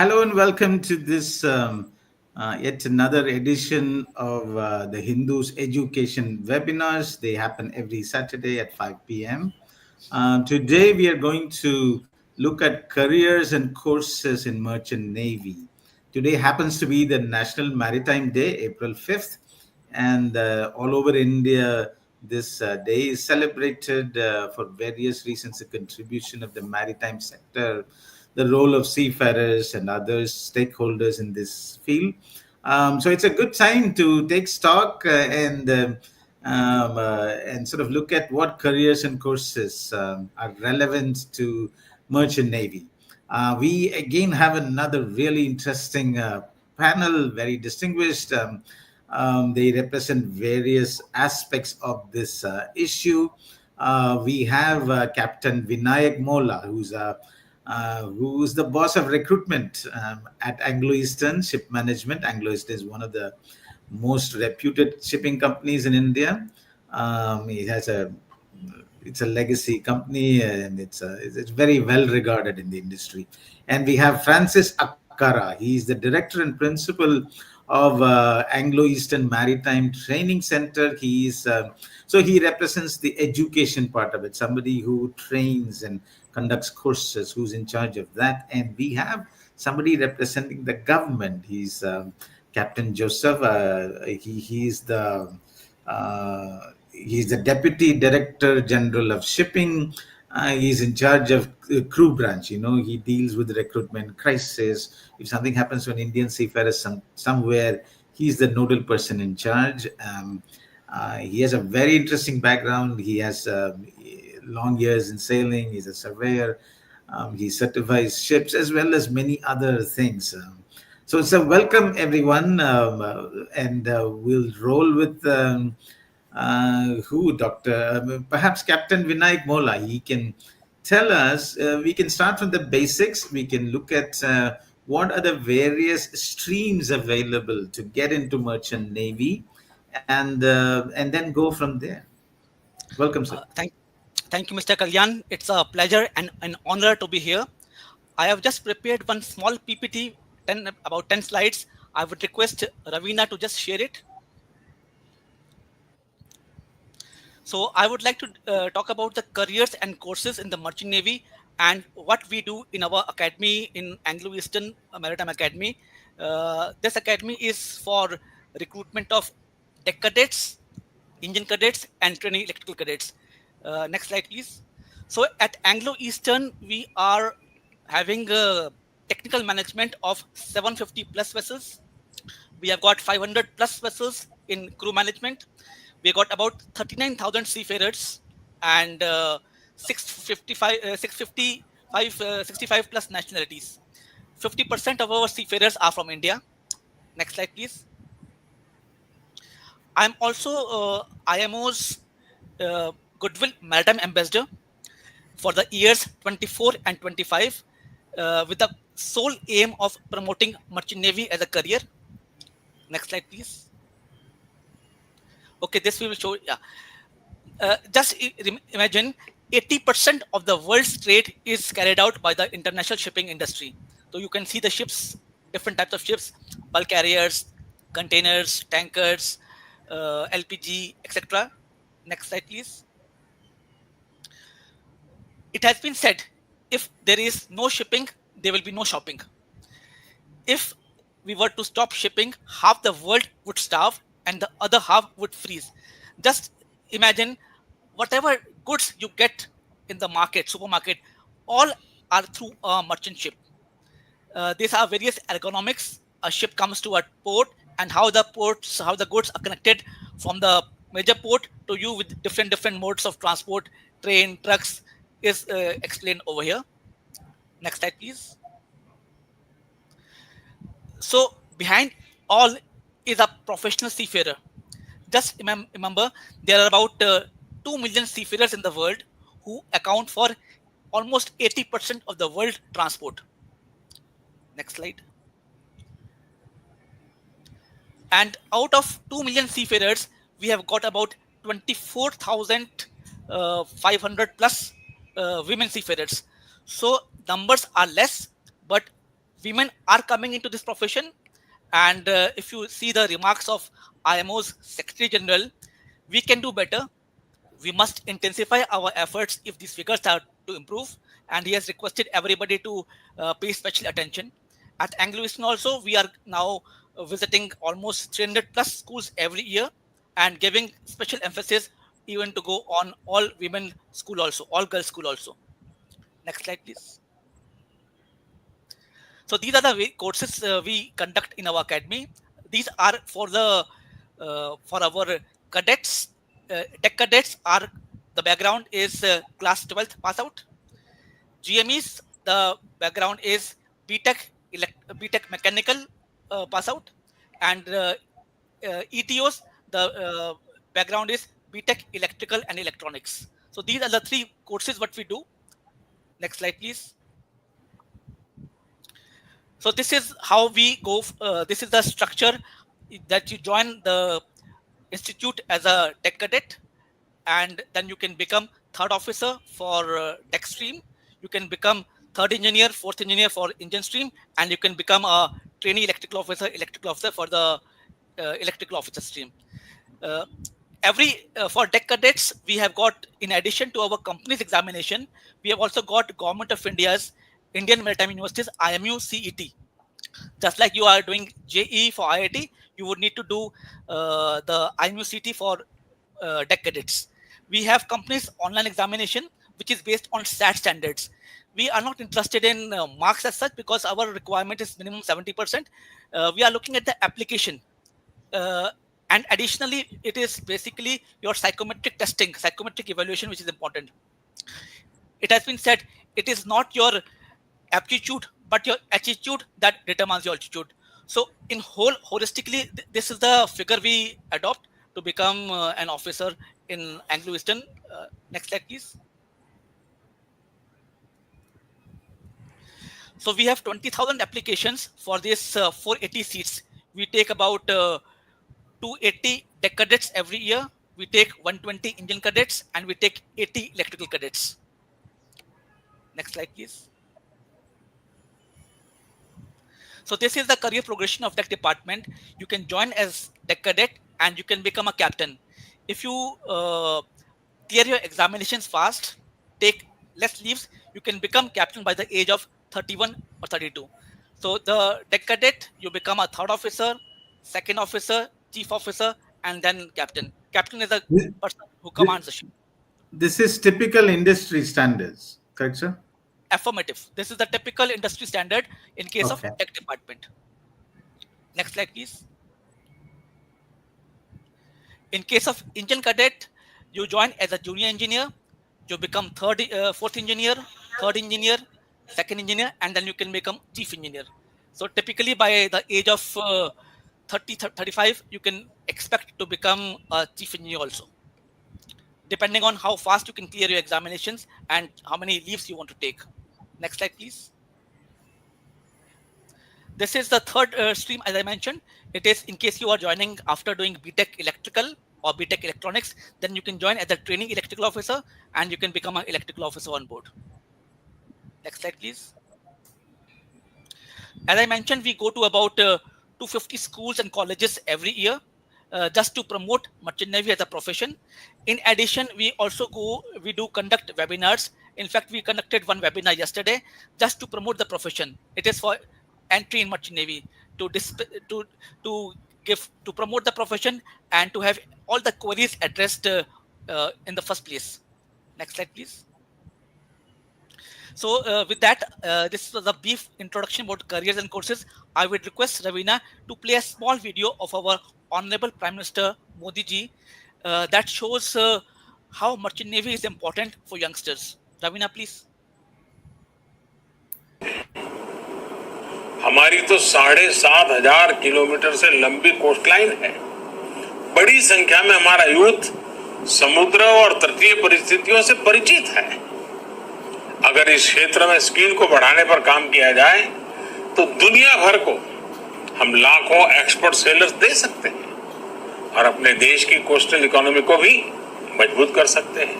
Hello and welcome to this yet another edition of the Hindus Education webinars. They happen every Saturday at 5 p.m. Today we are going to look at careers and courses in Merchant Navy. Today happens to be the National Maritime Day, April 5th, and all over India, this day is celebrated for various reasons. The contribution of the maritime sector, the role of seafarers and other stakeholders in this field. So it's a good time to take stock and sort of look at what careers and courses are relevant to merchant navy. We again have another really interesting panel, very distinguished. They represent various aspects of this issue. We have Captain Vinayak Mola, who's the boss of recruitment at Anglo Eastern Ship Management. Anglo Eastern is one of the most reputed shipping companies in India. It has it's a legacy company, and it's very well regarded in the industry. And we have Francis Akkara. He is the director and principal of Anglo Eastern Maritime Training Center. So he represents the education part of it, somebody who trains and conducts courses, who's in charge of that. And we have somebody representing the government. He's Captain Joseph. He's the Deputy Director General of Shipping. He's in charge of crew branch. He deals with recruitment, crisis. If something happens to an Indian seafarer somewhere, he's the nodal person in charge. He has a very interesting background. He has long years in sailing. He's a surveyor. He certifies ships as well as many other things. So welcome everyone, and we'll roll with Doctor? Perhaps Captain Vinayak Mola. He can tell us. We can start from the basics. We can look at what are the various streams available to get into merchant navy, and then go from there. Welcome, sir. Thank you, Mr. Kalyan. It's a pleasure and an honor to be here. I have just prepared one small PPT, about 10 slides. I would request Ravina to just share it. So I would like to talk about the careers and courses in the Merchant Navy and what we do in our academy in Anglo Eastern Maritime Academy. This academy is for recruitment of deck cadets, engine cadets, and training electrical cadets. Next slide, please. So at Anglo Eastern, we are having a technical management of 750 plus vessels. We have got 500 plus vessels in crew management. We got about 39,000 seafarers and 65 plus nationalities. 50% of our seafarers are from India. Next slide, please. I'm also IMO's Goodwill Maritime Ambassador for the years 24 and 25 with the sole aim of promoting Merchant Navy as a career. Next slide, please. Okay, this we will show. Yeah. Just imagine 80% of the world's trade is carried out by the international shipping industry. So you can see the ships, different types of ships, bulk carriers, containers, tankers, LPG, etc. Next slide, please. It has been said, if there is no shipping, there will be no shopping. If we were to stop shipping, half the world would starve and the other half would freeze. Just imagine whatever goods you get in the market, supermarket, all are through a merchant ship. These are various ergonomics. A ship comes to a port and how the goods are connected from the major port to you with different modes of transport, train, trucks is explained over here. Next slide, please. So behind all is a professional seafarer. Just remember, there are about 2 million seafarers in the world who account for almost 80% of the world transport. Next slide. And out of 2 million seafarers, we have got about 24,500 plus women seafarers. So numbers are less, but women are coming into this profession, and if you see the remarks of IMO's Secretary General, we can do better. We must intensify our efforts if these figures are to improve, and he has requested everybody to pay special attention. At Anglo-Eastern also, we are now visiting almost 300 plus schools every year and giving special emphasis even to go on all women school also, all girls school also. Next slide, please. So these are the courses we conduct in our academy. These are for our cadets. Tech cadets are, the background is class 12th pass out. GMEs, the background is BTech mechanical pass out, and ETOs, the background is BTech electrical and electronics. So these are the three courses what we do. Next slide, please. So this is how we go. This is the structure that you join the institute as a tech cadet, and then you can become third officer for tech stream. You can become third engineer, fourth engineer for engine stream, and you can become a trainee electrical officer for the electrical officer stream. Uh, every For tech cadets, we have got, in addition to our company's examination, we have also got Government of India's Indian Maritime University's IMU CET. Just like you are doing JE for IIT, you would need to do the IMUCT for tech cadets. We have companies online examination, which is based on SAT standards. We are not interested in marks as such because our requirement is minimum 70%. We are looking at the application. And additionally, it is basically your psychometric testing, psychometric evaluation, which is important. It has been said it is not your aptitude but your attitude that determines your altitude. So in whole, holistically, this is the figure we adopt to become an officer in Anglo-Eastern. Next slide, please. So we have 20,000 applications for this 480 seats. We take about 280 deck cadets every year. We take 120 engine cadets, and we take 80 electrical cadets. Next slide, please. So this is the career progression of tech department. You can join as tech cadet and you can become a captain. If you clear your examinations fast, take less leaves, you can become captain by the age of 31 or 32. So the tech cadet, you become a third officer, second officer, chief officer, and then captain. Captain is a person who commands the ship. This is typical industry standards, correct, sir? Affirmative. This is the typical industry standard in case of Okay. tech department. Next slide, please. In case of engine cadet, you join as a junior engineer, you become fourth engineer, third engineer, second engineer, and then you can become chief engineer. So typically by the age of 35, you can expect to become a chief engineer also, depending on how fast you can clear your examinations and how many leaves you want to take. Next slide, please. This is the third stream, as I mentioned. It is in case you are joining after doing BTech electrical or BTech electronics, then you can join as a training electrical officer and you can become an electrical officer on board. Next slide, please. As I mentioned, we go to about 250 schools and colleges every year just to promote merchant navy as a profession. In addition, we do conduct webinars. In fact, we conducted one webinar yesterday just to promote the profession. It is for entry in merchant navy to promote the profession and to have all the queries addressed in the first place. Next slide, please. So with that, this was a brief introduction about careers and courses. I would request Ravina to play a small video of our Honorable Prime Minister Modi ji that shows how merchant navy is important for youngsters. Ravina, please. हमारी तो 7,500 kilometre से लंबी coastline है। बड़ी संख्या में हमारा youth समुद्र और तटीय परिस्थितियों से परिचित है। अगर इस क्षेत्र में स्किल को बढ़ाने पर काम किया जाए तो दुनिया भर को हम लाखों एक्सपर्ट सेलर्स दे सकते हैं और अपने देश की कोस्टल इकोनॉमी को भी मजबूत कर सकते हैं।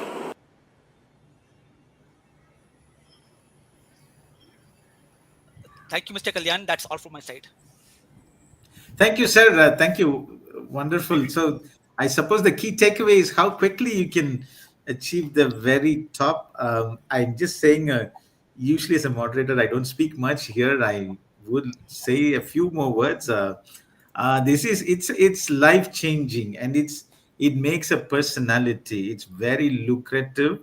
Thank you, Mr. Kalyan. That's all from my side. Thank you, sir. Thank you. Wonderful. So, I suppose the key takeaway is how quickly you can achieve the very top. I'm just saying, usually as a moderator, I don't speak much here. I would say a few more words. This is it's life changing, and it makes a personality. It's very lucrative,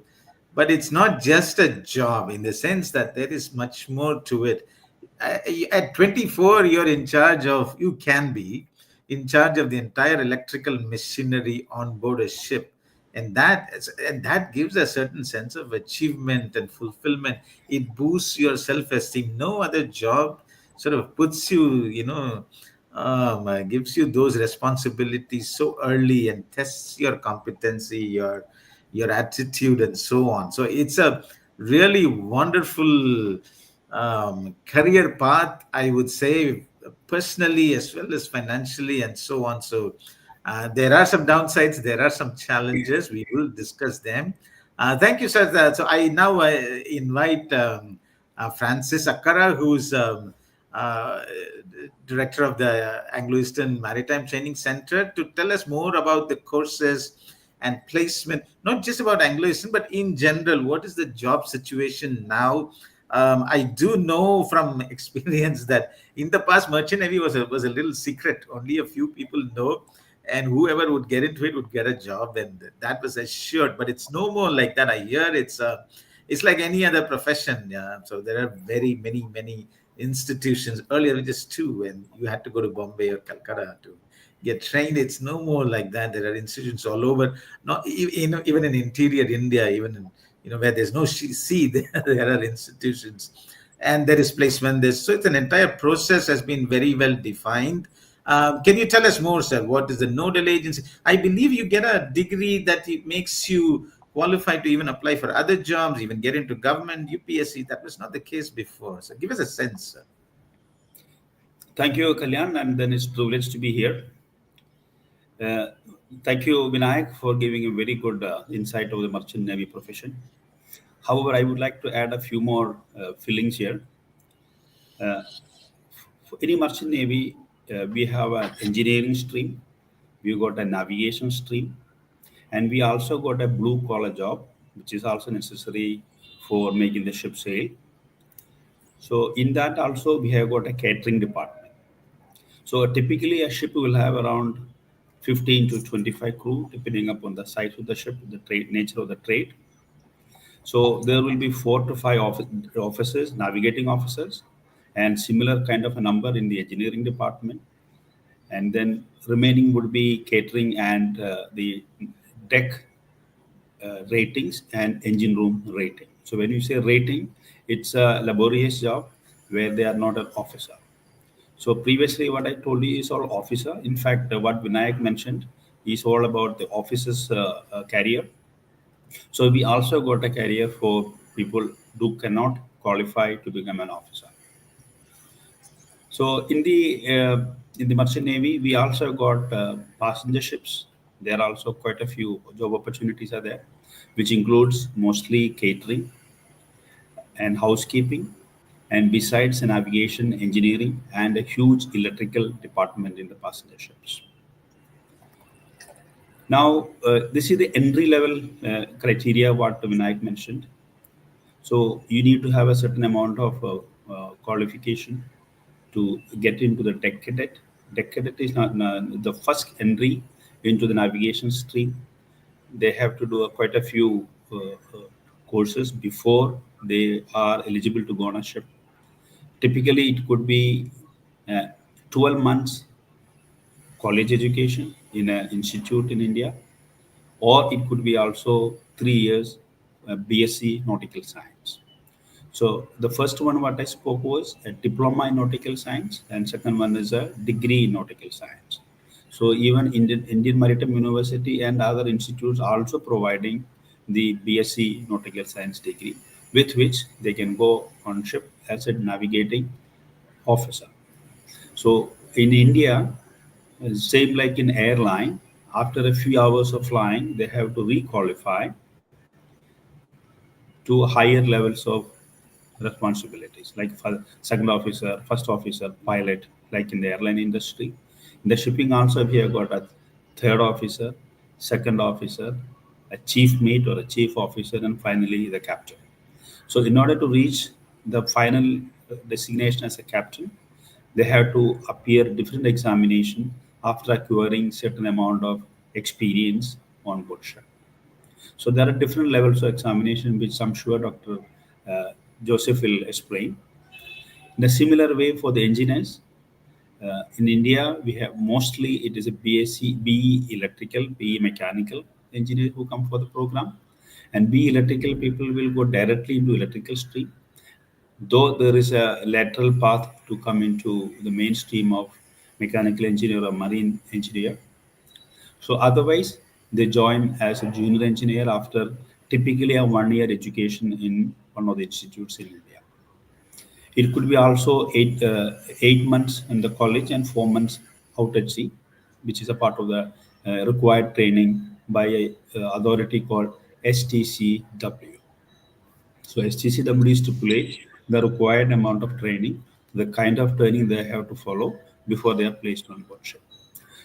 but it's not just a job in the sense that there is much more to it. At 24 you're in charge of you can be in charge of the entire electrical machinery on board a ship, and that gives a certain sense of achievement and fulfillment. It boosts your self-esteem. No other job sort of puts you, gives you those responsibilities so early and tests your competency, your attitude, and so on. So it's a really wonderful career path, I would say, personally as well as financially, and so on. So there are some downsides, there are some challenges. We will discuss them. Thank you, sir. So I now invite Francis Akara, who's uh, director of the Anglo-Eastern Maritime Training Center, to tell us more about the courses and placement, not just about Anglo-Eastern, but in general, what is the job situation now? I do know from experience that in the past, merchant navy was a little secret. Only a few people know, and whoever would get into it would get a job, and that was assured. But it's no more like that. I hear it's like any other profession. Yeah? So there are very many institutions. Earlier, just two, and you had to go to Bombay or Calcutta to get trained. It's no more like that. There are institutions all over. Not even in interior India, even in where there's no sea, there are institutions, and there is placement. So it's an entire process has been very well defined. Can you tell us more, sir? What is the nodal agency? I believe you get a degree that it makes you qualified to even apply for other jobs, even get into government, UPSC. That was not the case before. So give us a sense, sir. Thank you, Kalyan, and then it's a privilege to be here. Thank you, Vinayak, for giving a very good insight of the merchant navy profession. However, I would like to add a few more fillings here. For any merchant navy, we have an engineering stream, we got a navigation stream, and we also got a blue collar job, which is also necessary for making the ship sail. So in that also we have got a catering department. So typically a ship will have around 15 to 25 crew, depending upon the size of the ship, the trade nature of the trade. So there will be 4 to 5 officers, navigating officers, and similar kind of a number in the engineering department. And then remaining would be catering and the deck ratings and engine room rating. So when you say rating, it's a laborious job where they are not an officer. So previously what I told you is all officer. In fact, what Vinayak mentioned is all about the officer's career. So we also got a career for people who cannot qualify to become an officer. So in the merchant navy, we also got passenger ships. There are also quite a few job opportunities are there, which includes mostly catering and housekeeping, and besides navigation, engineering, and a huge electrical department in the passenger ships. Now, this is the entry level criteria what Vinayak mentioned. So you need to have a certain amount of qualification to get into the deck cadet. Deck cadet is not the first entry into the navigation stream. They have to do quite a few courses before they are eligible to go on a ship. Typically, it could be 12 months college education in an institute in India, or it could be also 3 years BSc Nautical Science. So the first one what I spoke was a diploma in nautical science, and second one is a degree in nautical science. So even Indian Maritime University and other institutes are also providing the BSc nautical science degree, with which they can go on ship as a navigating officer. So in India, same like in airline, after a few hours of flying, they have to requalify to higher levels of responsibilities, like second officer, first officer, pilot, like in the airline industry. In the shipping also, we have got a third officer, second officer, a chief mate or a chief officer, and finally the captain. So in order to reach the final designation as a captain, they have to appear different examination after acquiring certain amount of experience on board ship. So there are different levels of examination, which I'm sure Dr. Uh, Joseph will explain. In a similar way for the engineers, in India, we have mostly it is a BSc, BE electrical, BE mechanical engineer who come for the program, and BE electrical people will go directly into electrical stream. Though there is a lateral path to come into the mainstream of mechanical engineer or marine engineer, so otherwise, they join as a junior engineer after typically a 1 year education in one of the institutes in India. It could be also 8 months in the college and 4 months out at sea, which is a part of the required training by a authority called STCW. So STCW stipulates the required amount of training, the kind of training they have to follow before they are placed on board ship.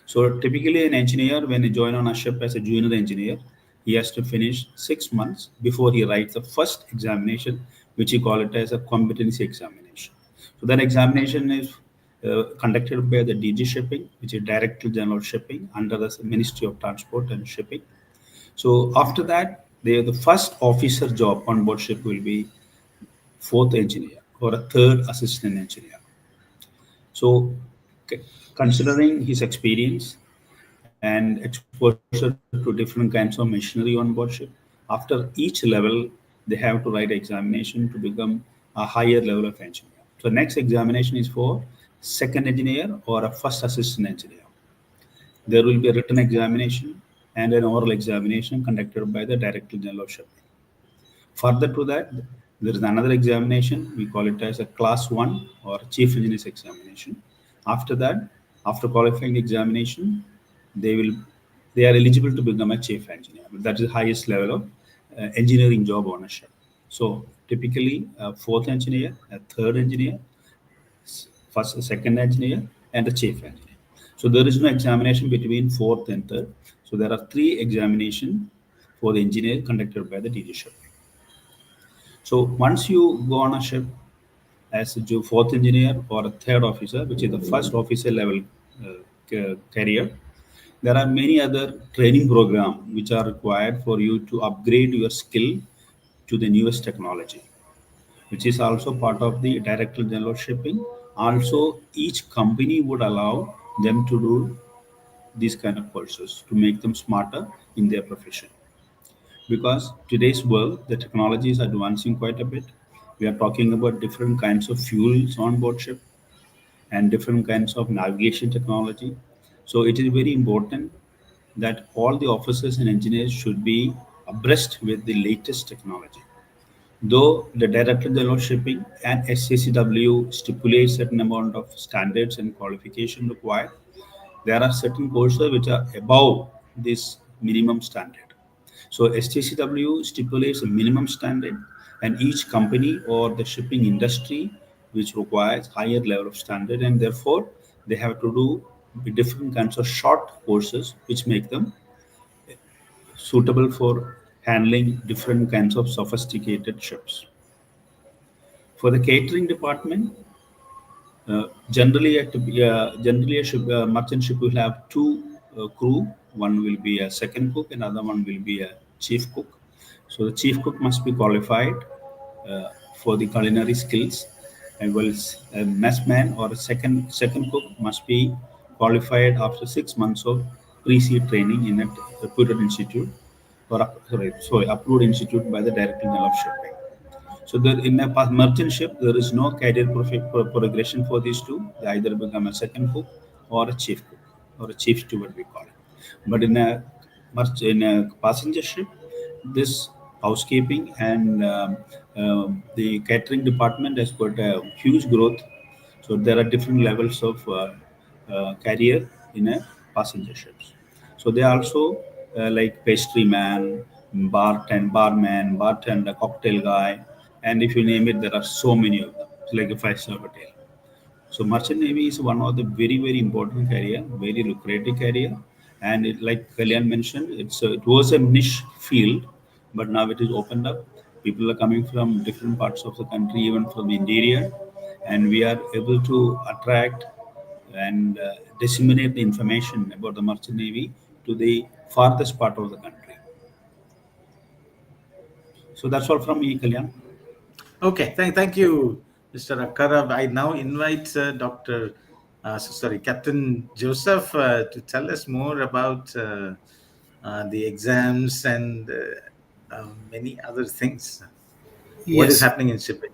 So typically an engineer, when he join on a ship as a junior engineer, he has to finish 6 months before he writes the first examination, which he call it as a competency examination. So that examination is conducted by the DG Shipping, which is Director General Shipping under the Ministry of Transport and Shipping. So after that, the first officer job on board ship will be fourth engineer or a third assistant engineer. So, considering his experience and exposure to different kinds of machinery on board ship, after each level, they have to write examination to become a higher level of engineer. So, next examination is for second engineer or a first assistant engineer. There will be a written examination and an oral examination conducted by the Director General of Shipping. Further to that, there is another examination. We call it as a class one or chief engineer's examination. After that, after qualifying the examination, they will they are eligible to become a chief engineer. That is the highest level of engineering job ownership. So typically, a fourth engineer, a third engineer, first, second engineer, and the chief engineer. So there is no examination between fourth and third. So there are three examinations for the engineer conducted by the DG ship. So once you go on a ship as a fourth engineer or a third officer, which is the first officer level career, there are many other training programs which are required for you to upgrade your skill to the newest technology, which is also part of the Director General Shipping. Also, each company would allow them to do these kind of courses to make them smarter in their profession. Because today's world, the technology is advancing quite a bit. We are talking about different kinds of fuels on board ship and different kinds of navigation technology. So it is very important that all the officers and engineers should be abreast with the latest technology. Though the Director General Shipping and SCCW stipulate certain amount of standards and qualification required, there are certain courses which are above this minimum standard. So STCW stipulates a minimum standard, and each company or the shipping industry which requires higher level of standard, and therefore they have to do different kinds of short courses which make them suitable for handling different kinds of sophisticated ships. For the catering department, generally a ship, merchant ship will have two crew. One will be a second cook, and other one will be a chief cook. So the chief cook must be qualified uh, for the culinary skills, and well, a messman or a second cook must be qualified after 6 months of pre-sea training in a reputed institute or approved institute by the Director General of Shipping. So there, in a merchant ship, there is no career progression for these two. They either become a second cook or a chief cook or a chief steward, we call it. But in a passenger ship, this housekeeping and the catering department has got a huge growth. So there are different levels of career in a passenger ships. So they also like pastry man, barman, bartender, cocktail guy, And if you name it, there are so many of them. It's like a five-star hotel. So merchant navy is one of the very, very important career, very lucrative career. And it, like Kalyan mentioned, it was a niche field, but now it is opened up. People are coming from different parts of the country, even from the interior, and we are able to attract and disseminate the information about the merchant navy to the farthest part of the country. So that's all from me, Kalyan. Okay, thank you, Mr. Akara. I now invite Captain Joseph to tell us more about the exams and many other things. What is Yes, happening in shipping?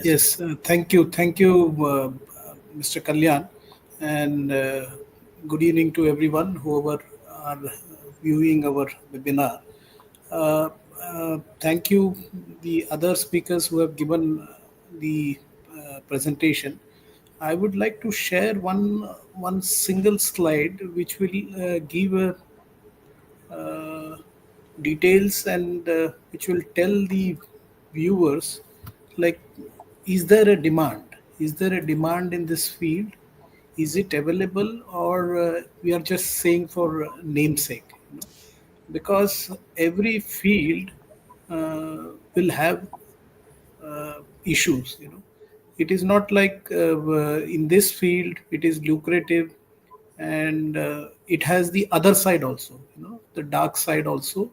Yes, please. yes. Thank you, Mr. Kalyan, and good evening to everyone whoever are viewing our webinar. Uh, Thank you, the other speakers who have given the presentation. I would like to share one single slide which will give a details and which will tell the viewers, like, is there a demand, is there a demand in this field, is it available, or we are just saying for namesake, because every field will have issues. It is not like in this field it is lucrative, and it has the other side also, the dark side also,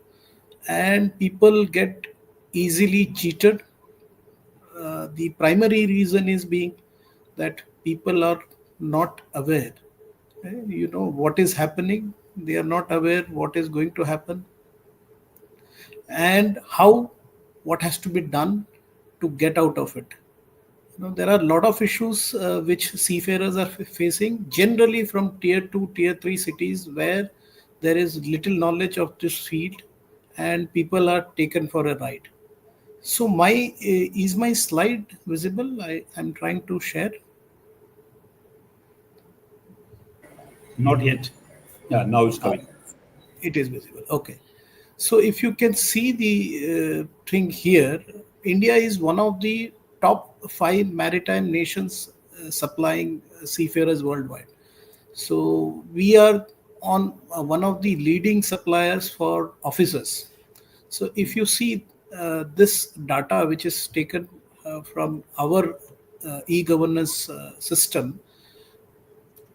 and people get easily cheated. The primary reason is being that people are not aware, what is happening. They are not aware what is going to happen, and how, what has to be done to get out of it. There are a lot of issues which seafarers are facing, generally from tier 2, tier 3 cities, where there is little knowledge of this field and people are taken for a ride. So is my slide visible? I'm trying to share. Not yet. Yeah, now it's coming. It is visible. Okay. So if you can see the thing here, India is one of the top 5 maritime nations supplying seafarers worldwide. So we are on one of the leading suppliers for officers. So if you see this data, which is taken from our e-governance system,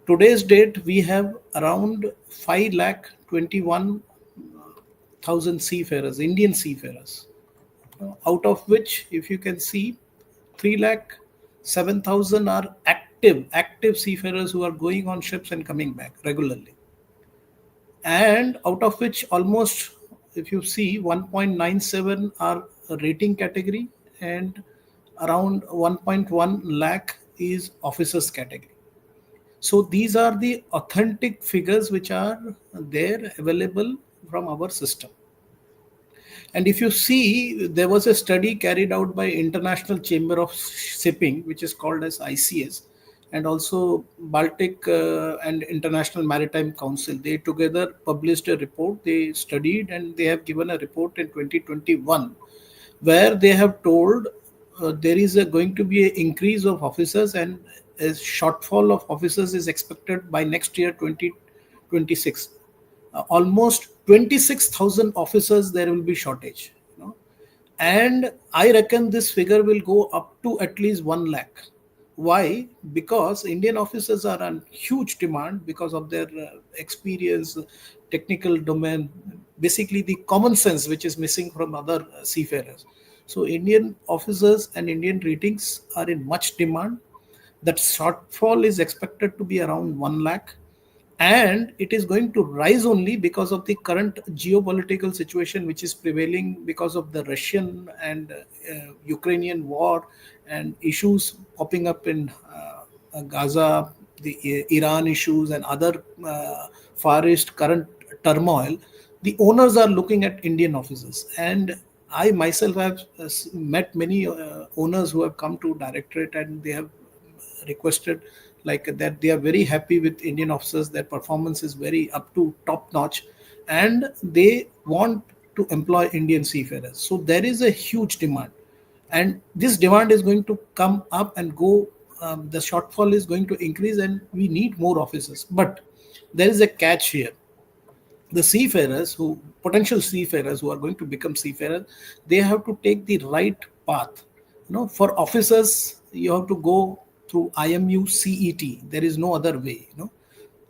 today's date we have around 5,21,000 seafarers, Indian seafarers, out of which, if you can see, 3,07,000 are active seafarers who are going on ships and coming back regularly. And out of which, almost, if you see, 1.97 are a rating category, and around 1.1 lakh is officers category. So these are the authentic figures which are there available from our system. And if you see, there was a study carried out by International Chamber of Shipping, which is called as ICS, and also Baltic and International Maritime Council. They together published a report. They studied and they have given a report in 2021, where they have told there is going to be an increase of officers, and a shortfall of officers is expected by next year, 2026. Almost 26,000 officers there will be shortage. And I reckon this figure will go up to at least 1 lakh. Why? Because Indian officers are on huge demand because of their experience, technical domain, basically the common sense which is missing from other seafarers. So Indian officers and Indian ratings are in much demand. That shortfall is expected to be around 1 lakh. And it is going to rise only because of the current geopolitical situation which is prevailing because of the Russian and Ukrainian war and issues popping up in Gaza, the Iran issues and other Far East current turmoil. The owners are looking at Indian officers, and I myself have met many owners who have come to directorate, and they have requested like that they are very happy with Indian officers. Their performance is very up to top notch, and they want to employ Indian seafarers. So there is a huge demand. and this demand is going to come up and go. The shortfall is going to increase, and we need more officers. But there is a catch here. The seafarers, who potential seafarers who are going to become seafarers, they have to take the right path. For officers, you have to go through IMU CET. There is no other way.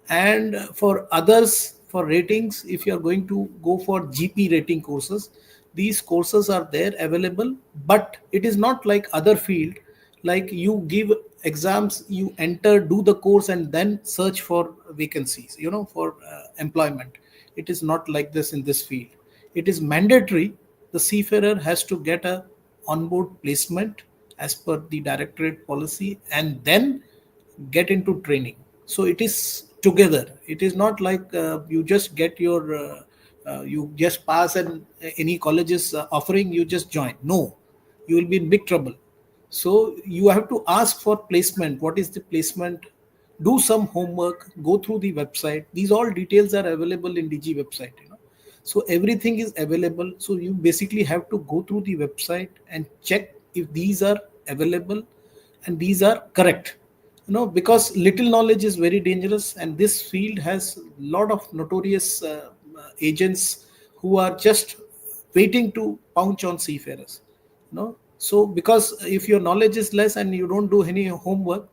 And for others, for ratings, if you are going to go for GP rating courses, these courses are there available, but it is not like other field, like you give exams, you enter, do the course, and then search for vacancies, for employment. It is not like this in this field. It is mandatory. The seafarer has to get a onboard placement as per the directorate policy, and then get into training. So it is together. It is not like you just get your you just pass, and any college is offering, you just join. No, you will be in big trouble. So you have to ask for placement. What is the placement? Do some homework, go through the website. These all details are available in DG website. So everything is available. So you basically have to go through the website and check if these are available and these are correct. Because little knowledge is very dangerous, and this field has a lot of notorious agents who are just waiting to pounce on seafarers. So because if your knowledge is less and you don't do any homework,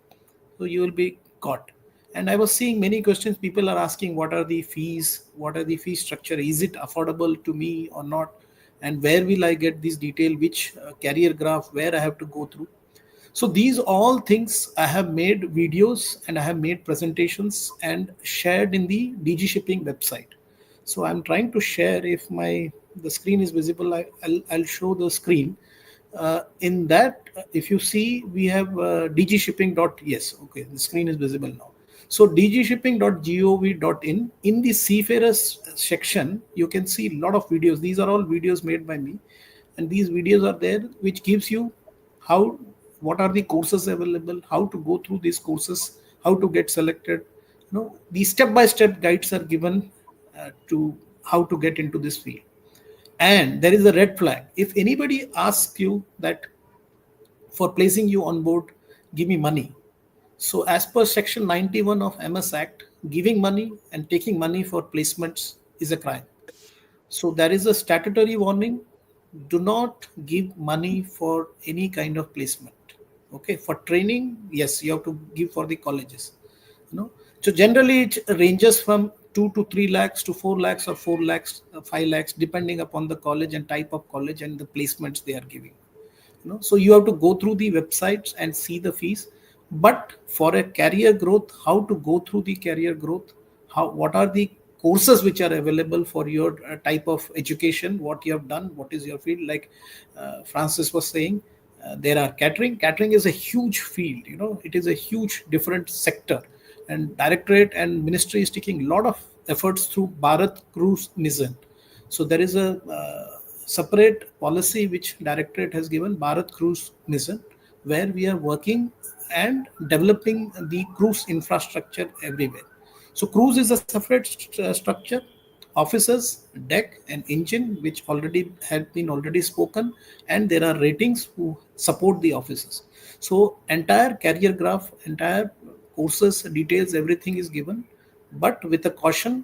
so you will be caught. And I was seeing many questions. People are asking, what are the fees? What are the fee structure? Is it affordable to me or not? And where will I get this detail? Which career graph, where I have to go through? So these all things, I have made videos and I have made presentations and shared in the DG Shipping website. So I'm trying to share. If the screen is visible, I'll show the screen. In that, if you see, we have dgshipping. Yes, okay, the screen is visible now. So dgshipping.gov.in, in the Seafarers section, you can see a lot of videos. These are all videos made by me, and these videos are there, which gives you what are the courses available, how to go through these courses, how to get selected. These step-by-step guides are given to how to get into this field. And there is a red flag. If anybody asks you that for placing you on board, give me money. So as per section 91 of MS Act, giving money and taking money for placements is a crime. So there is a statutory warning. Do not give money for any kind of placement. Okay, for training, yes, you have to give for the colleges. So generally it ranges from 2 to 3 lakhs to 4 lakhs or 4 lakhs, 5 lakhs, depending upon the college and type of college and the placements they are giving. So you have to go through the websites and see the fees. But for a career growth, how to go through the career growth, what are the courses which are available for your type of education, what you have done, what is your field. Like Francis was saying, there are catering. Catering is a huge field. It is a huge different sector, and directorate and ministry is taking a lot of efforts through Bharat Cruise Mission. So there is a separate policy which directorate has given, Bharat Cruise Mission, where we are working and developing the cruise infrastructure everywhere. So cruise is a separate structure, officers, deck and engine, which already have been spoken, and there are ratings who support the officers. So entire career graph, entire courses, details, everything is given, but with a caution,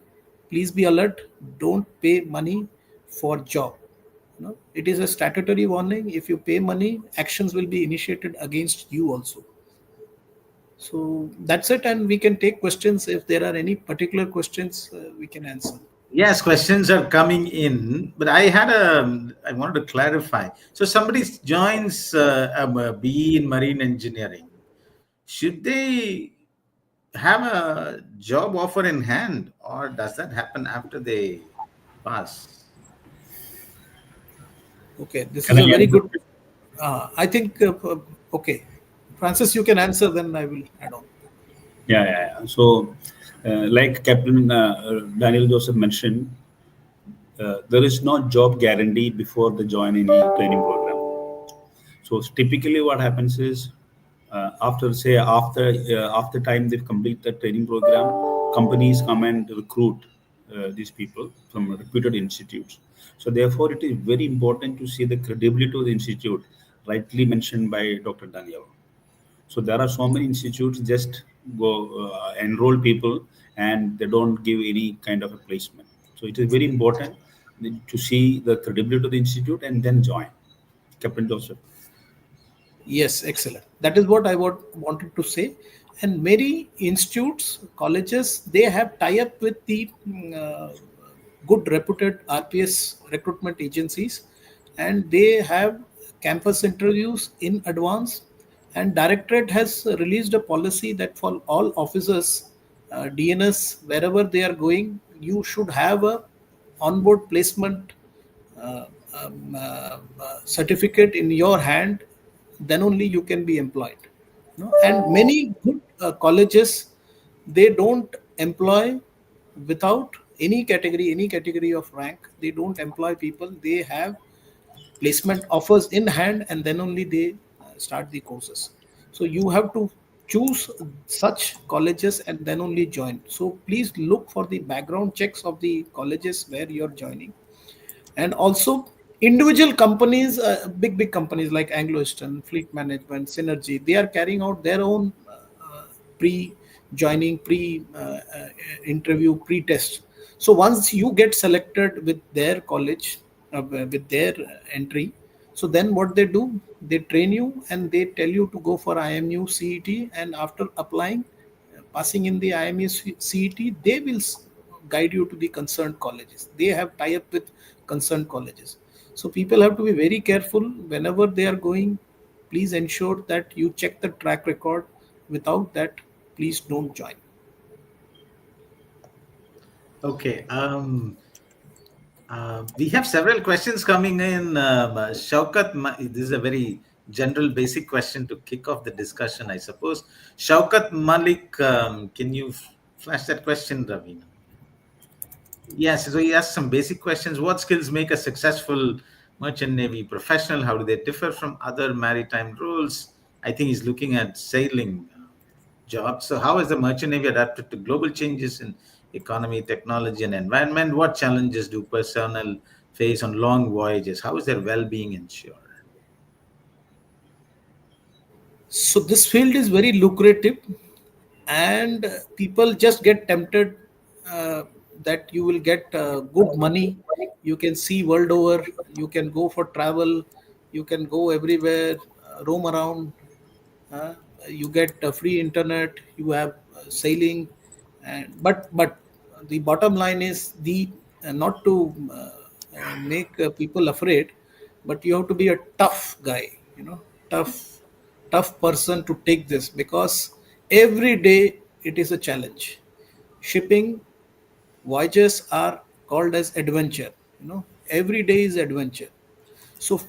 please be alert, don't pay money for job. It is a statutory warning. If you pay money, actions will be initiated against you also. So that's it, and we can take questions. If there are any particular questions, we can answer. Yes, questions are coming in, but I wanted to clarify. So somebody joins a BE in marine engineering. Should they have a job offer in hand, or does that happen after they pass? Okay, this is a very good. I think okay, Francis, you can answer. Then I will add on. Yeah. So, like Captain Daniel Joseph mentioned, there is no job guarantee before they join any training program. So typically, what happens is after time they complete the training program, companies come and recruit these people from reputed institutes. So therefore, it is very important to see the credibility of the institute. rightly mentioned by Dr. Daniel. So there are so many institutes just go enroll people and they don't give any kind of a placement. So it is very important to see the credibility of the institute and then join. Captain Joseph. Yes, excellent. That is what I wanted to say. And many institutes, colleges, they have tie up with the good reputed RPS recruitment agencies, and they have campus interviews in advance. And directorate has released a policy that for all officers, DNS, wherever they are going, you should have a onboard placement uh, certificate in your hand, then only you can be employed. And many good colleges, they don't employ without any category of rank. They don't employ people. They have placement offers in hand, and then only they start the courses. So you have to choose such colleges and then only join. So please look for the background checks of the colleges where you're joining. And also individual companies, big companies like Anglo Eastern, Fleet Management, Synergy, they are carrying out their own pre joining, pre interview, pre test. So once you get selected with their college, with their entry, so then what they do, they train you and they tell you to go for IMU CET, and after applying, passing in the IMU CET, they will guide you to the concerned colleges. They have tie up with concerned colleges. So people have to be very careful whenever they are going. Please ensure that you check the track record. Without that, please don't join. Okay. We have several questions coming in. Shaukat, this is a very general, basic question to kick off the discussion, I suppose. Shaukat Malik, can you flash that question, Ravina? Yes, so he asked some basic questions. What skills make a successful merchant navy professional? How do they differ from other maritime roles? I think he's looking at sailing jobs. So, how has the merchant navy adapted to global changes in economy, technology, and environment? What challenges do personnel face on long voyages? How is their well-being ensured? So this field is very lucrative, and people just get tempted uh, that you will get good money. You can see world over. You can go for travel. You can go everywhere, roam around. uh, you get free internet. You have sailing, and but the bottom line is the not to make people afraid, but you have to be a tough guy. Tough person to take this, because every day it is a challenge. Shipping voyages are called as adventure. Every day is adventure. So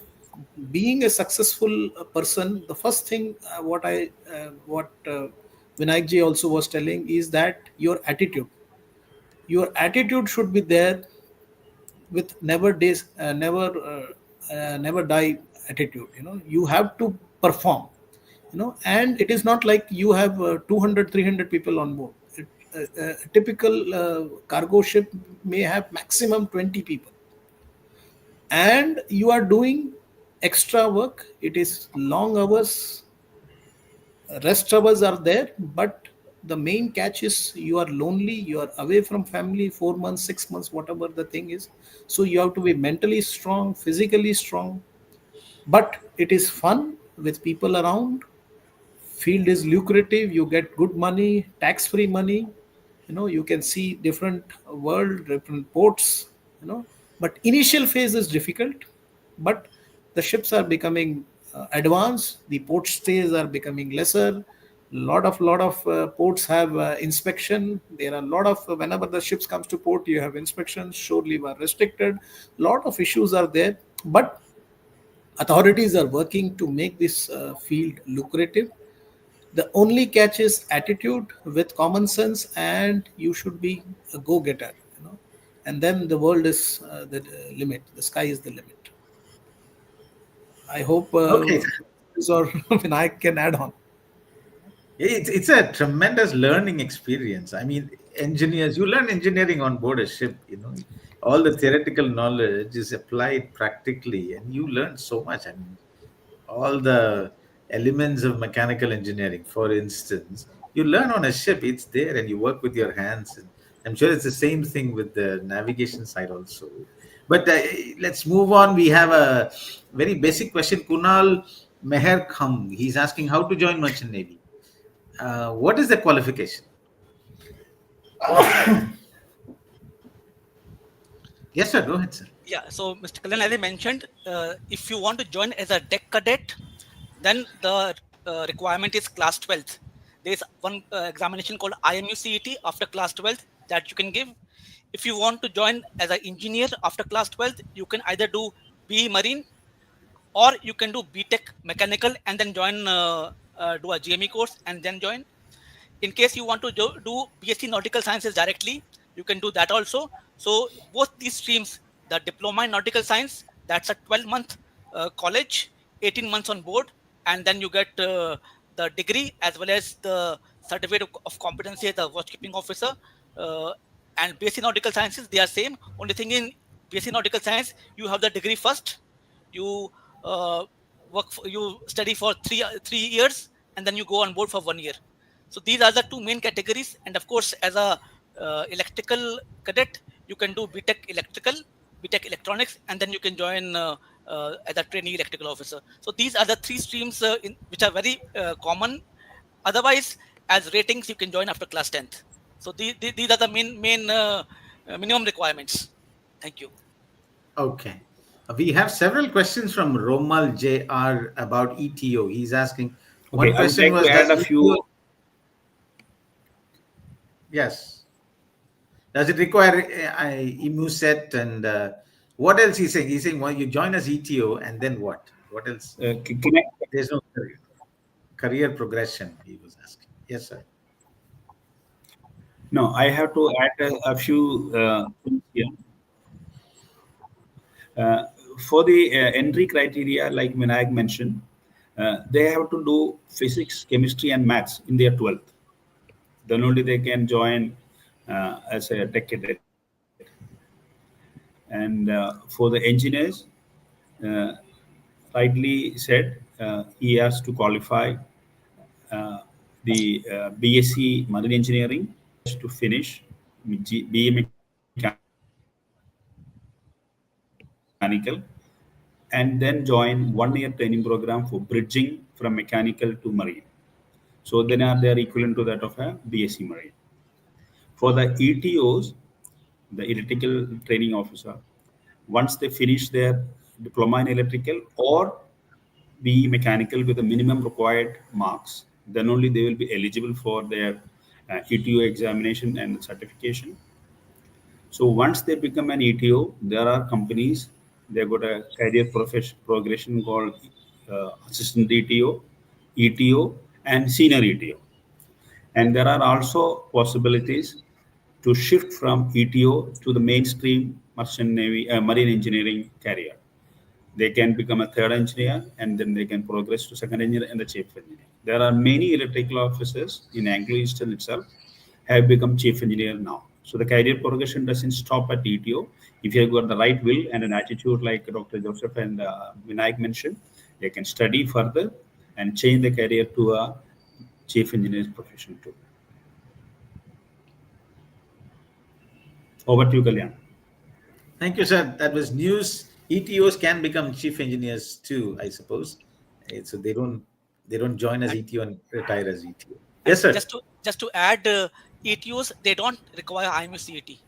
being a successful person, the first thing what Vinayak ji also was telling is that your attitude should be there, with never die attitude. You have to perform. And it is not like you have 200 300 people on board. A typical cargo ship may have maximum 20 people, and you are doing extra work. It is long hours, rest hours are there, but the main catch is you are lonely, you are away from family 4 months, 6 months, whatever the thing is. So you have to be mentally strong, physically strong, but it is fun with people around. Field is lucrative, you get good money, tax free money. You can see different world, different ports. But initial phase is difficult, but the ships are becoming advanced, the port stays are becoming lesser. Lot of ports have inspection. There are a lot of, whenever the ships comes to port, you have inspections, shore leave are restricted. Lot of issues are there, but authorities are working to make this field lucrative. The only catch is attitude with common sense, and you should be a go-getter. And then the world is the limit. The sky is the limit. I hope Okay. or when I can add on. It's a tremendous learning experience. I mean, engineers, you learn engineering on board a ship, all the theoretical knowledge is applied practically, and you learn so much. I mean, all the elements of mechanical engineering. For instance, you learn on a ship, it's there, and you work with your hands. And I'm sure it's the same thing with the navigation side also. But let's move on. We have a very basic question. Kunal Meher Kham, he's asking how to join Merchant Navy. What is the qualification? Yes, sir. Go ahead, sir. Yeah, so Mr. Kalyan, as I mentioned, if you want to join as a deck cadet, then the requirement is class 12th. There is one examination called IMUCET after class 12th that you can give. If you want to join as an engineer after class 12th, you can either do BE Marine or you can do BTech Mechanical and then join, do a GME course and then join. In case you want to do BSc Nautical Sciences directly, you can do that also. So both these streams, the diploma in nautical science, that's a 12-month college, 18 months on board, and then you get the degree as well as the certificate of competency as a watchkeeping officer. And BSc Nautical Sciences, they are same. Only thing in BSc Nautical Science, you have the degree first. You you study for three years, and then you go on board for 1 year. So these are the two main categories. And of course, as a electrical cadet, you can do BTech Electrical, BTech Electronics, and then you can join as a trainee electrical officer. So these are the three streams which are very common. Otherwise, as ratings, you can join after class 10th. So these are the main minimum requirements. Thank you. Okay. We have several questions from Romal JR about ETO. He's asking, Okay, one I would question like was, to add a does few. ETO, yes, does it require EMUSET, and what else he's saying? He's saying, well, you join as ETO, and then what? What else? Can I, There's no career progression, he was asking. Yes, sir. no, I have to add a few things here. For the entry criteria, like Vinayak mentioned, they have to do physics, chemistry, and maths in their 12th. Then only they can join as a tech cadet. And for the engineers, rightly said, he has to qualify the BSc Marine Engineering to finish BE Mechanical, and then join 1 year training program for bridging from mechanical to marine. So then they are equivalent to that of a BSc Marine. For the ETOs, the electrical training officer, once they finish their diploma in electrical or BE mechanical with the minimum required marks, then only they will be eligible for their ETO examination and certification. So once they become an ETO, there are companies, they've got a career progression called assistant ETO, and senior ETO. And there are also possibilities to shift from ETO to the mainstream merchant navy, marine engineering career. They can become a third engineer, and then they can progress to second engineer and the chief engineer. There are many electrical officers in Anglo Eastern itself have become chief engineer now. So the career progression doesn't stop at ETO. If you've got the right will and an attitude like Dr. Joseph and Vinayak mentioned, they can study further and change the career to a chief engineer's profession too. Over to you, Kalyan. Thank you, sir. That was news. ETOs can become chief engineers too, I suppose. So they don't join as ETO and retire as ETO. Yes, sir. Just to add, ETOs, they don't require IMUCET.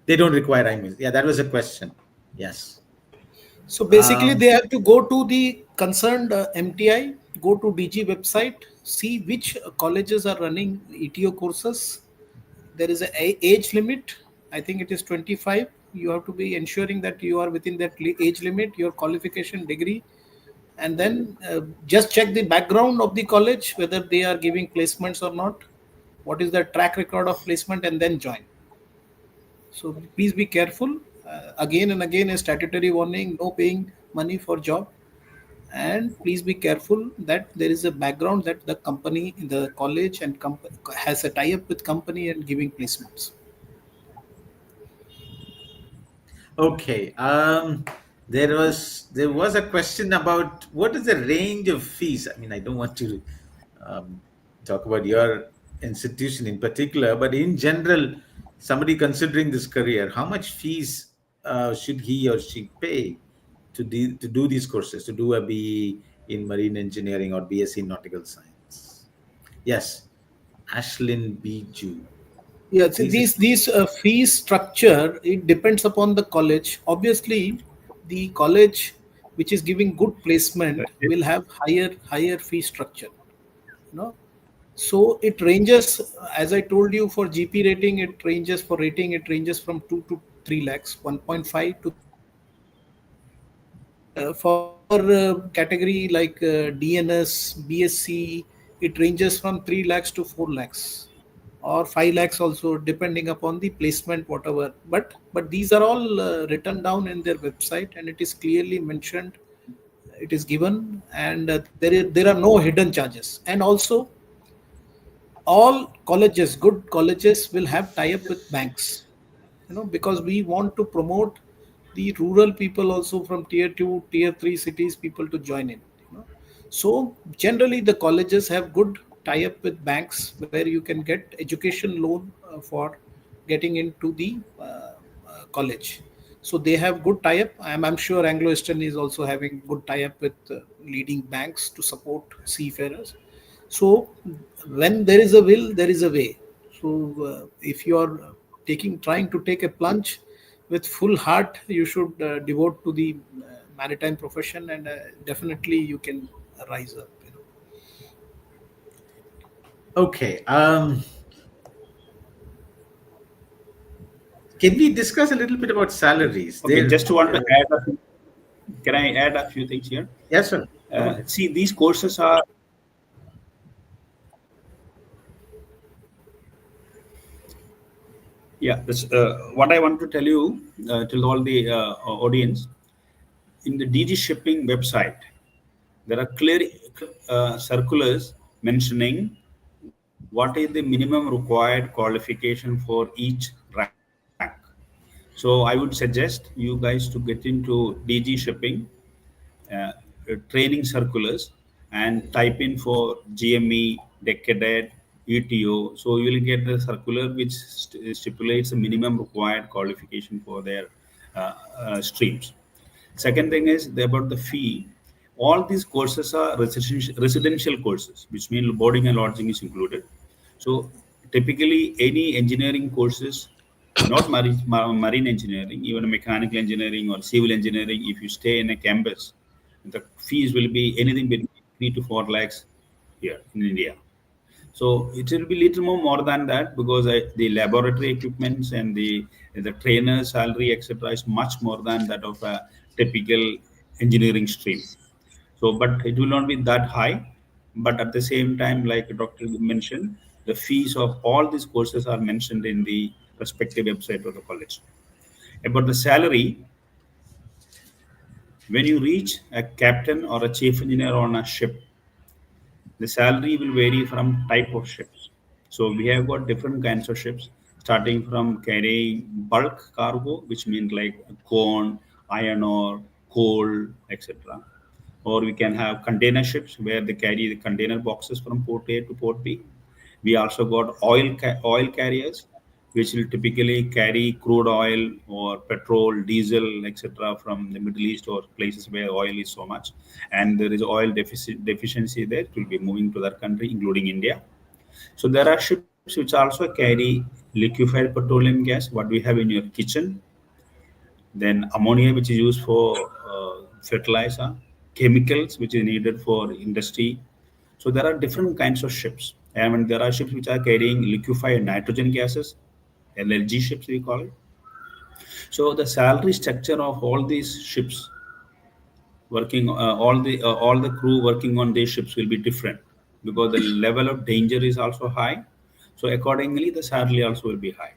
They don't require IMUs. Yeah, that was a question. Yes. So basically, they have to go to the concerned MTI, go to DG website, see which colleges are running ETO courses. There is an age limit. I think it is 25. You have to be ensuring that you are within that age limit, your qualification degree, and then just check the background of the college, whether they are giving placements or not. What is the track record of placement, and then join. So please be careful. Again and again, a statutory warning: no paying money for job. And please be careful that there is a background that the company, the college, and has a tie-up with company and giving placements. Okay. there was a question about what is the range of fees. I mean, I don't want to um, talk about your institution in particular, but in general, somebody considering this career, how much fees should he or she pay to do these courses, to do a BE in marine engineering or BSc in nautical science? Yes, Ashlyn Biju. Yeah, so Please. these fee structure, it depends upon the college. Obviously, the college which is giving good placement will have higher fee structure. You know, so it ranges, as I told you, for GP rating, it ranges for rating, it ranges from 2 to 3 lakhs, 1.5 to 3 lakhs. And for other category like DNS, BSc, it ranges from 3 lakhs to 4 lakhs or 5 lakhs also, depending upon the placement, whatever. But these are all written down in their website, and it is clearly mentioned. It is given, and there are no hidden charges. And also, all colleges, good colleges, will have tie-up with banks. Because we want to promote the rural people also from tier 2, tier 3 cities, people to join in. So generally the colleges have good tie up with banks where you can get education loan for getting into the college. So they have good tie up. I'm sure Anglo Eastern is also having good tie up with leading banks to support seafarers. So when there is a will, there is a way. So if you are trying to take a plunge with full heart, you should devote to the maritime profession, and definitely you can rise up. Okay. Can we discuss a little bit about salaries? Okay, just want to add can I add a few things here? Yes, sir. See, these courses are that's what I want to tell you to all the audience. In the DG shipping website, there are clear circulars mentioning what is the minimum required qualification for each rank. So I would suggest you guys to get into DG shipping training circulars and type in for GME, decadate, ETO. So you will get the circular which stipulates the minimum required qualification for their streams. Second thing is about the fee. All these courses are residential courses, which means boarding and lodging is included. So typically any engineering courses, not marine engineering, even mechanical engineering or civil engineering, if you stay in a campus, the fees will be anything between 3 to 4 lakhs here in India. So it will be little more than that because the laboratory equipments and the trainer salary, etc., is much more than that of a typical engineering stream. So, but it will not be that high. But at the same time, like Dr. mentioned, the fees of all these courses are mentioned in the respective website of the college. About the salary, when you reach a captain or a chief engineer on a ship, the salary will vary from type of ships. So we have got different kinds of ships, starting from carrying bulk cargo, which means like corn, iron ore, coal, etc. Or we can have container ships where they carry the container boxes from port A to port B. We also got oil carriers, which will typically carry crude oil or petrol, diesel, etc., from the Middle East or places where oil is so much, and there is oil deficiency there. It will be moving to that country, including India. So there are ships which also carry liquefied petroleum gas, what we have in your kitchen, then ammonia, which is used for fertilizer, chemicals, which is needed for industry. So there are different kinds of ships. And there are ships which are carrying liquefied nitrogen gases, LNG ships we call it. So the salary structure of all these ships working, all the crew working on these ships will be different because the level of danger is also high. So accordingly, the salary also will be high.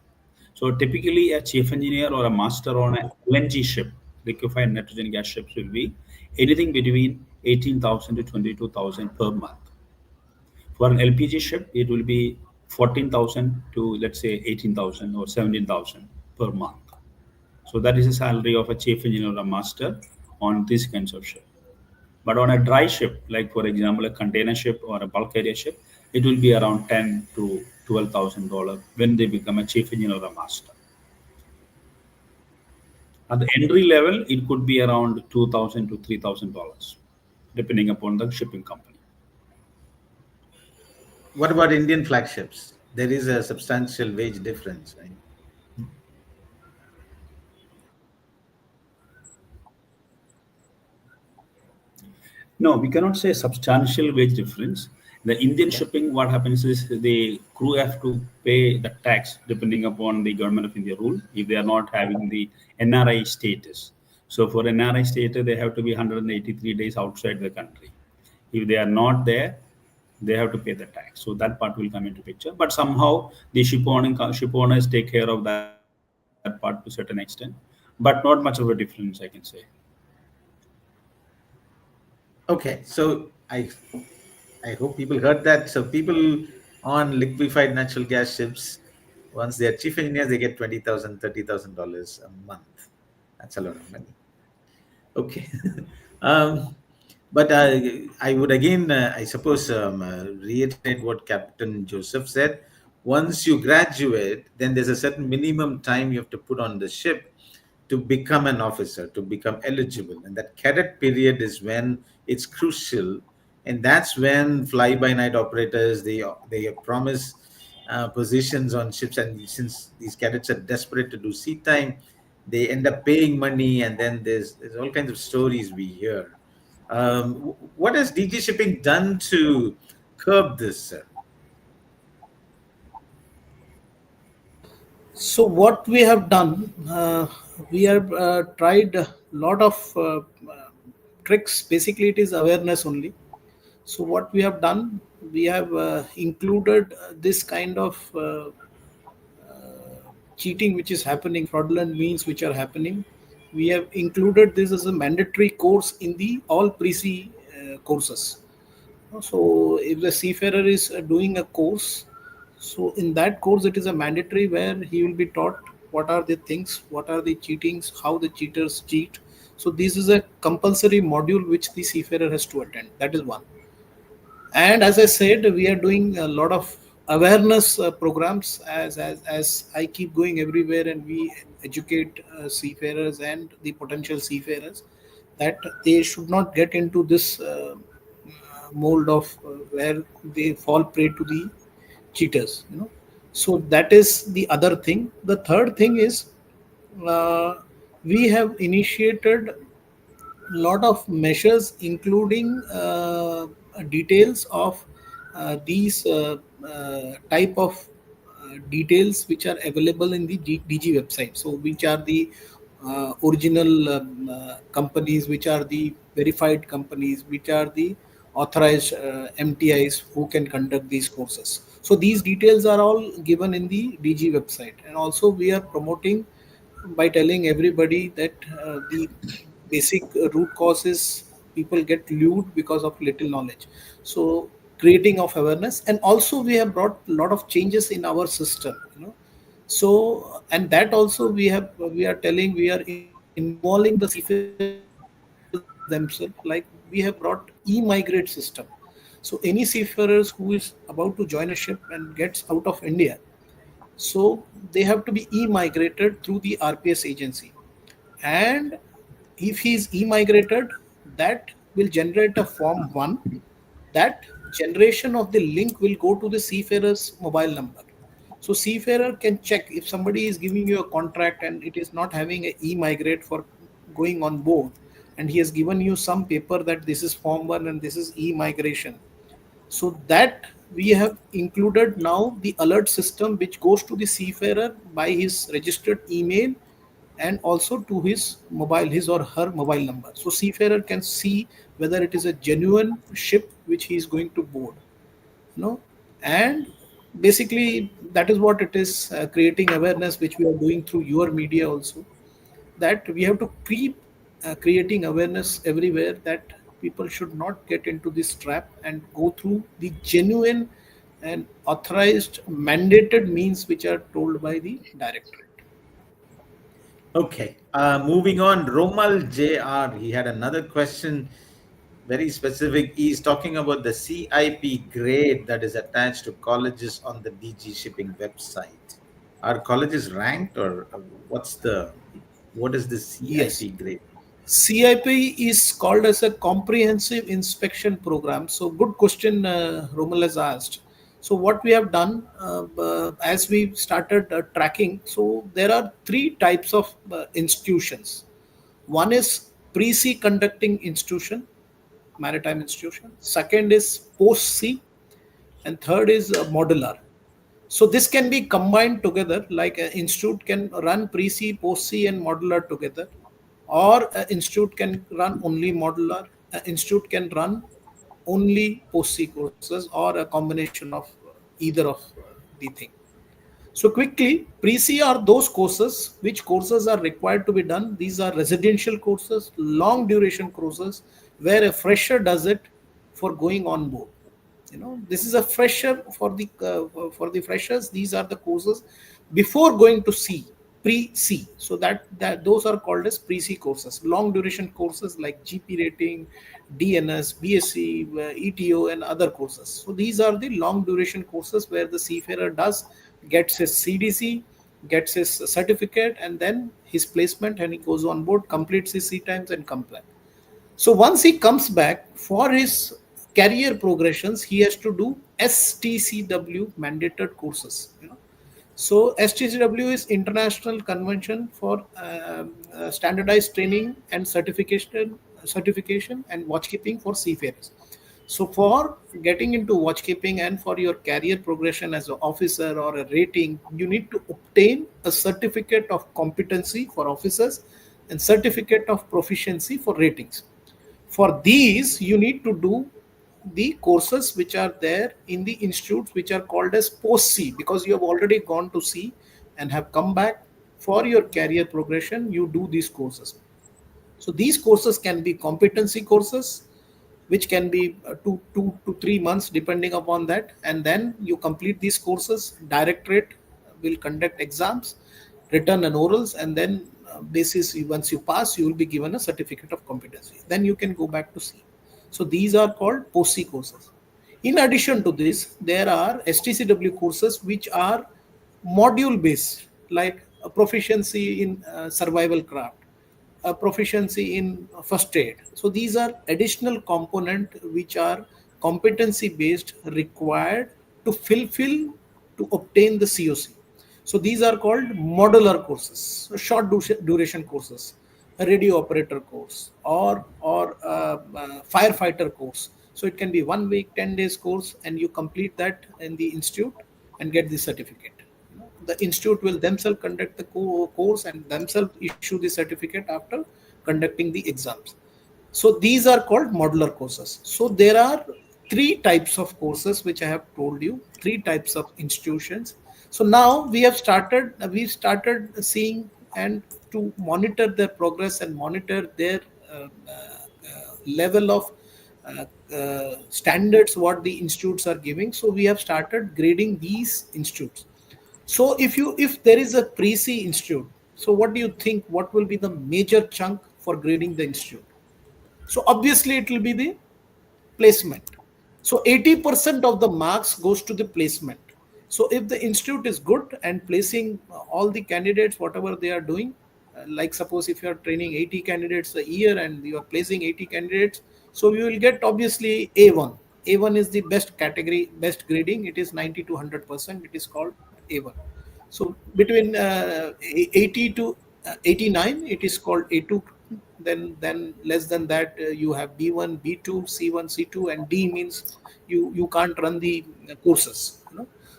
So typically, a chief engineer or a master on a LNG ship, liquefied nitrogen gas ships, will be anything between 18,000 to 22,000 per month. For an LPG ship, it will be 14,000 to let's say 18,000 or 17,000 per month. So that is the salary of a chief engineer or a master on these kinds of ship. But on a dry ship, like for example, a container ship or a bulk carrier ship, it will be around $10,000 to $12,000 when they become a chief engineer or a master. At the entry level, it could be around $2,000 to $3,000, depending upon the shipping company. What about Indian flagships? There is a substantial wage difference, right? No, we cannot say substantial wage difference. The Indian Okay. shipping, what happens is the crew have to pay the tax depending upon the government of India rule if they are not having the NRI status. So for NRI status, they have to be 183 days outside the country. If they are not there, they have to pay the tax. So that part will come into picture. But somehow the ship owners take care of that part to a certain extent, but not much of a difference, I can say. Okay, so I hope people heard that. So people on liquefied natural gas ships, once they are chief engineers, they get $20,000, $30,000 a month. That's a lot of money. Okay. um, but I would again, I suppose, reiterate what Captain Joseph said. Once you graduate, then there's a certain minimum time you have to put on the ship to become an officer, to become eligible. And that cadet period is when it's crucial. And that's when fly-by-night operators, they promise positions on ships. And since these cadets are desperate to do sea time, they end up paying money. And then there's all kinds of stories we hear. What has DG Shipping done to curb this, sir? So what we have done, we have tried a lot of tricks. Basically, it is awareness only. So what we have done, we have included this kind of cheating which is happening, fraudulent means which are happening. We have included this as a mandatory course in the all pre-sea courses. So if the seafarer is doing a course, so in that course it is a mandatory where he will be taught what are the things, what are the cheatings, how the cheaters cheat. So this is a compulsory module which the seafarer has to attend. That is one. And as I said, we are doing a lot of awareness programs as I keep going everywhere and we educate seafarers and the potential seafarers that they should not get into this mold of where they fall prey to the cheaters, so that is the other thing. The third thing is uh, we have initiated lot of measures including details of these type of details which are available in the DG website. So which are the original companies, which are the verified companies, which are the authorized MTIs who can conduct these courses. So these details are all given in the DG website. And also we are promoting by telling everybody that the basic root cause is people get lured because of little knowledge. So creating of awareness, and also we have brought a lot of changes in our system, so and that also we are telling, we are involving the seafarers themselves, like we have brought e-migrate system. So any seafarers who is about to join a ship and gets out of India, so they have to be e-migrated through the RPS agency. And if he is e-migrated, that will generate a form 1. That generation of the link will go to the seafarer's mobile number. So seafarer can check if somebody is giving you a contract and it is not having a e-migrate for going on board, and he has given you some paper that this is form 1 and this is e-migration. So that we have included now the alert system which goes to the seafarer by his registered email and also to his or her mobile number. So seafarer can see whether it is a genuine ship which he is going to board. And basically that is what it is, creating awareness which we are doing through your media also, that we have to keep creating awareness everywhere that people should not get into this trap and go through the genuine and authorized mandated means which are told by the directorate. Okay. Moving on, Romal JR, he had another question, very specific. He's talking about the CIP grade that is attached to colleges on the DG shipping website. Are colleges ranked, or what is the Yes. CIP grade? CIP is called as a comprehensive inspection program. So, good question, Romal has asked. So, what we have done as we started tracking, so there are three types of institutions. One is pre-sea conducting institution, maritime institution. Second is post-sea, and third is modular. So this can be combined together, like an institute can run pre-C, post-C, and modular together, or an institute can run only modular, an institute can run only post-C courses, or a combination of either of the thing. So quickly, pre-C are those courses which courses are required to be done. These are residential courses, long duration courses, where a fresher does it for going on board. This is a fresher for the freshers. These are the courses before going to sea, pre-C. So that those are called as pre-C courses, long duration courses like GP rating, DNS, BSc, ETO, and other courses. So these are the long duration courses where the seafarer does gets his CDC, gets his certificate, and then his placement, and he goes on board, completes his sea times, and comes back. So once he comes back for his career progressions, he has to do STCW mandated courses. So STCW is International Convention for Standardized Training and Certification and Watchkeeping for Seafarers. So for getting into watchkeeping and for your career progression as an officer or a rating, you need to obtain a certificate of competency for officers and certificate of proficiency for ratings. For these, you need to do the courses which are there in the institutes which are called as post C, because you have already gone to C and have come back for your career progression. You do these courses. So these courses can be competency courses, which can be 2 to 3 months depending upon that, and then you complete these courses. Directorate will conduct exams, written and orals, and then basis once you pass, you will be given a certificate of competency. Then you can go back to C. So these are called post C courses. In addition to this, there are STCW courses which are module based, like a proficiency in survival craft, a proficiency in first aid. So these are additional component which are competency based, required to fulfill to obtain the COC. So these are called modular courses, short duration courses, a radio operator course, or firefighter course. So it can be 1 week, 10 days course, and you complete that in the institute and get the certificate. The institute will themselves conduct the course and themselves issue the certificate after conducting the exams. So these are called modular courses. So there are three types of courses which I have told you, three types of institutions. So now we started seeing and to monitor their progress and monitor their level of standards what the institutes are giving. So we have started grading these institutes. So if there is a pre-C institute, so what do you think? What will be the major chunk for grading the institute? So obviously it will be the placement. So 80% of the marks goes to the placement. So if the institute is good and placing all the candidates, whatever they are doing, like suppose if you are training 80 candidates a year and you are placing 80 candidates, so you will get obviously A1. A1 is the best category, best grading. It is 90 to 100%. It is called A1. So between 80 to 89, it is called A2. Then less than that, you have B1, B2, C1, C2, and D means you can't run the courses.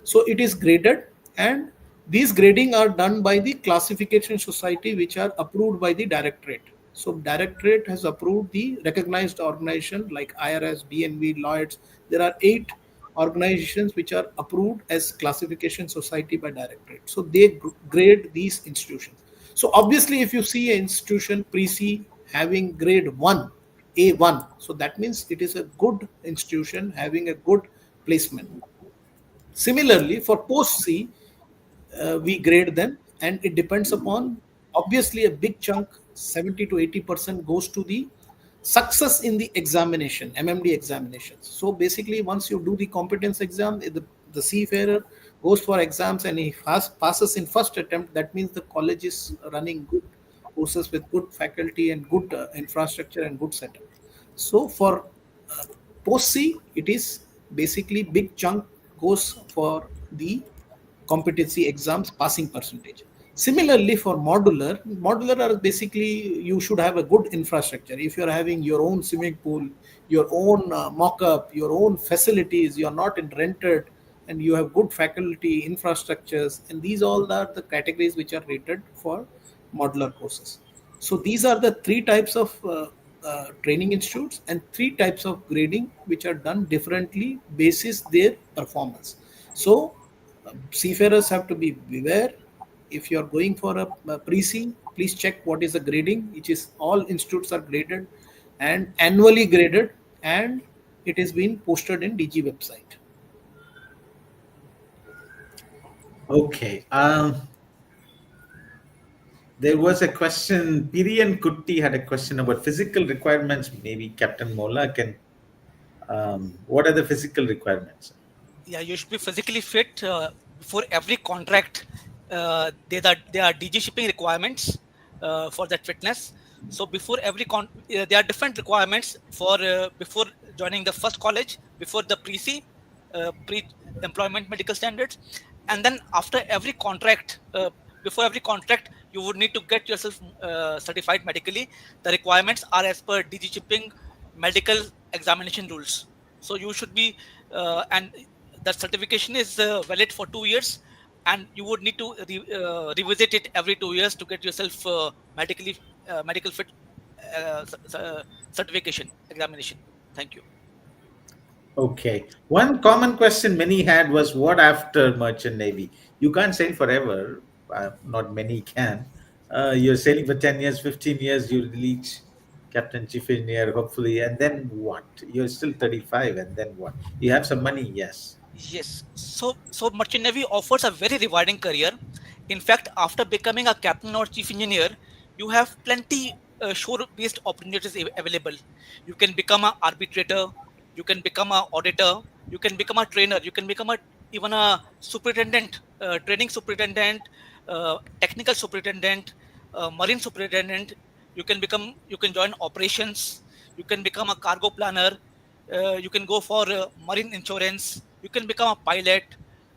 So it is graded, and these grading are done by the classification society, which are approved by the directorate. So directorate has approved the recognized organization like IRS, DNV, Lloyd's. There are 8 organizations which are approved as classification society by directorate. So they grade these institutions. So obviously, if you see an institution pre-C having grade 1, A1, so that means it is a good institution having a good placement. Similarly, for post C, we grade them, and it depends upon obviously a big chunk, 70 to 80% goes to the success in the examination, MMD examinations. So basically, once you do the competence exam, the seafarer goes for exams and he passes in first attempt. That means the college is running good courses with good faculty and good infrastructure and good setup. So for uh, post C, it is basically big chunk goes for the competency exams passing percentage. Similarly, for modular are basically you should have a good infrastructure. If you're having your own swimming pool, your own mock-up, your own facilities, you're not in rented, and you have good faculty infrastructures, and these all are the categories which are rated for modular courses. So these are the three types of training institutes and three types of grading which are done differently basis their performance. So seafarers have to be beware. If you are going for a pre-C, please check what is the grading, which is all institutes are graded and annually graded, and it is being posted in DG website. Okay. There was a question. Piri and Kutti had a question about physical requirements. Maybe Captain Mola can. What are the physical requirements? Yeah, you should be physically fit before every contract. There are DG shipping requirements for that fitness. So before every there are different requirements for before joining the first college, before the pre-C, pre-employment medical standards, and then after every contract. Before every contract, you would need to get yourself certified medically. The requirements are as per DG shipping medical examination rules. So you should be and that certification is valid for 2 years, and you would need to revisit it every 2 years to get yourself medical fit certification examination. Thank you. Okay. One common question many had was, what after merchant navy? You can't sail forever. Not many can. You're sailing for 10 years, 15 years, you reach captain, chief engineer, hopefully. And then what? You're still 35. And then what? You have some money, yes. Yes. So merchant navy offers a very rewarding career. In fact, after becoming a captain or chief engineer, you have plenty shore-based opportunities available. You can become an arbitrator. You can become an auditor. You can become a trainer. You can become even a superintendent, training superintendent, technical superintendent, marine superintendent. You can join operations. You can become a cargo planner. You can go for marine insurance. You can become a pilot,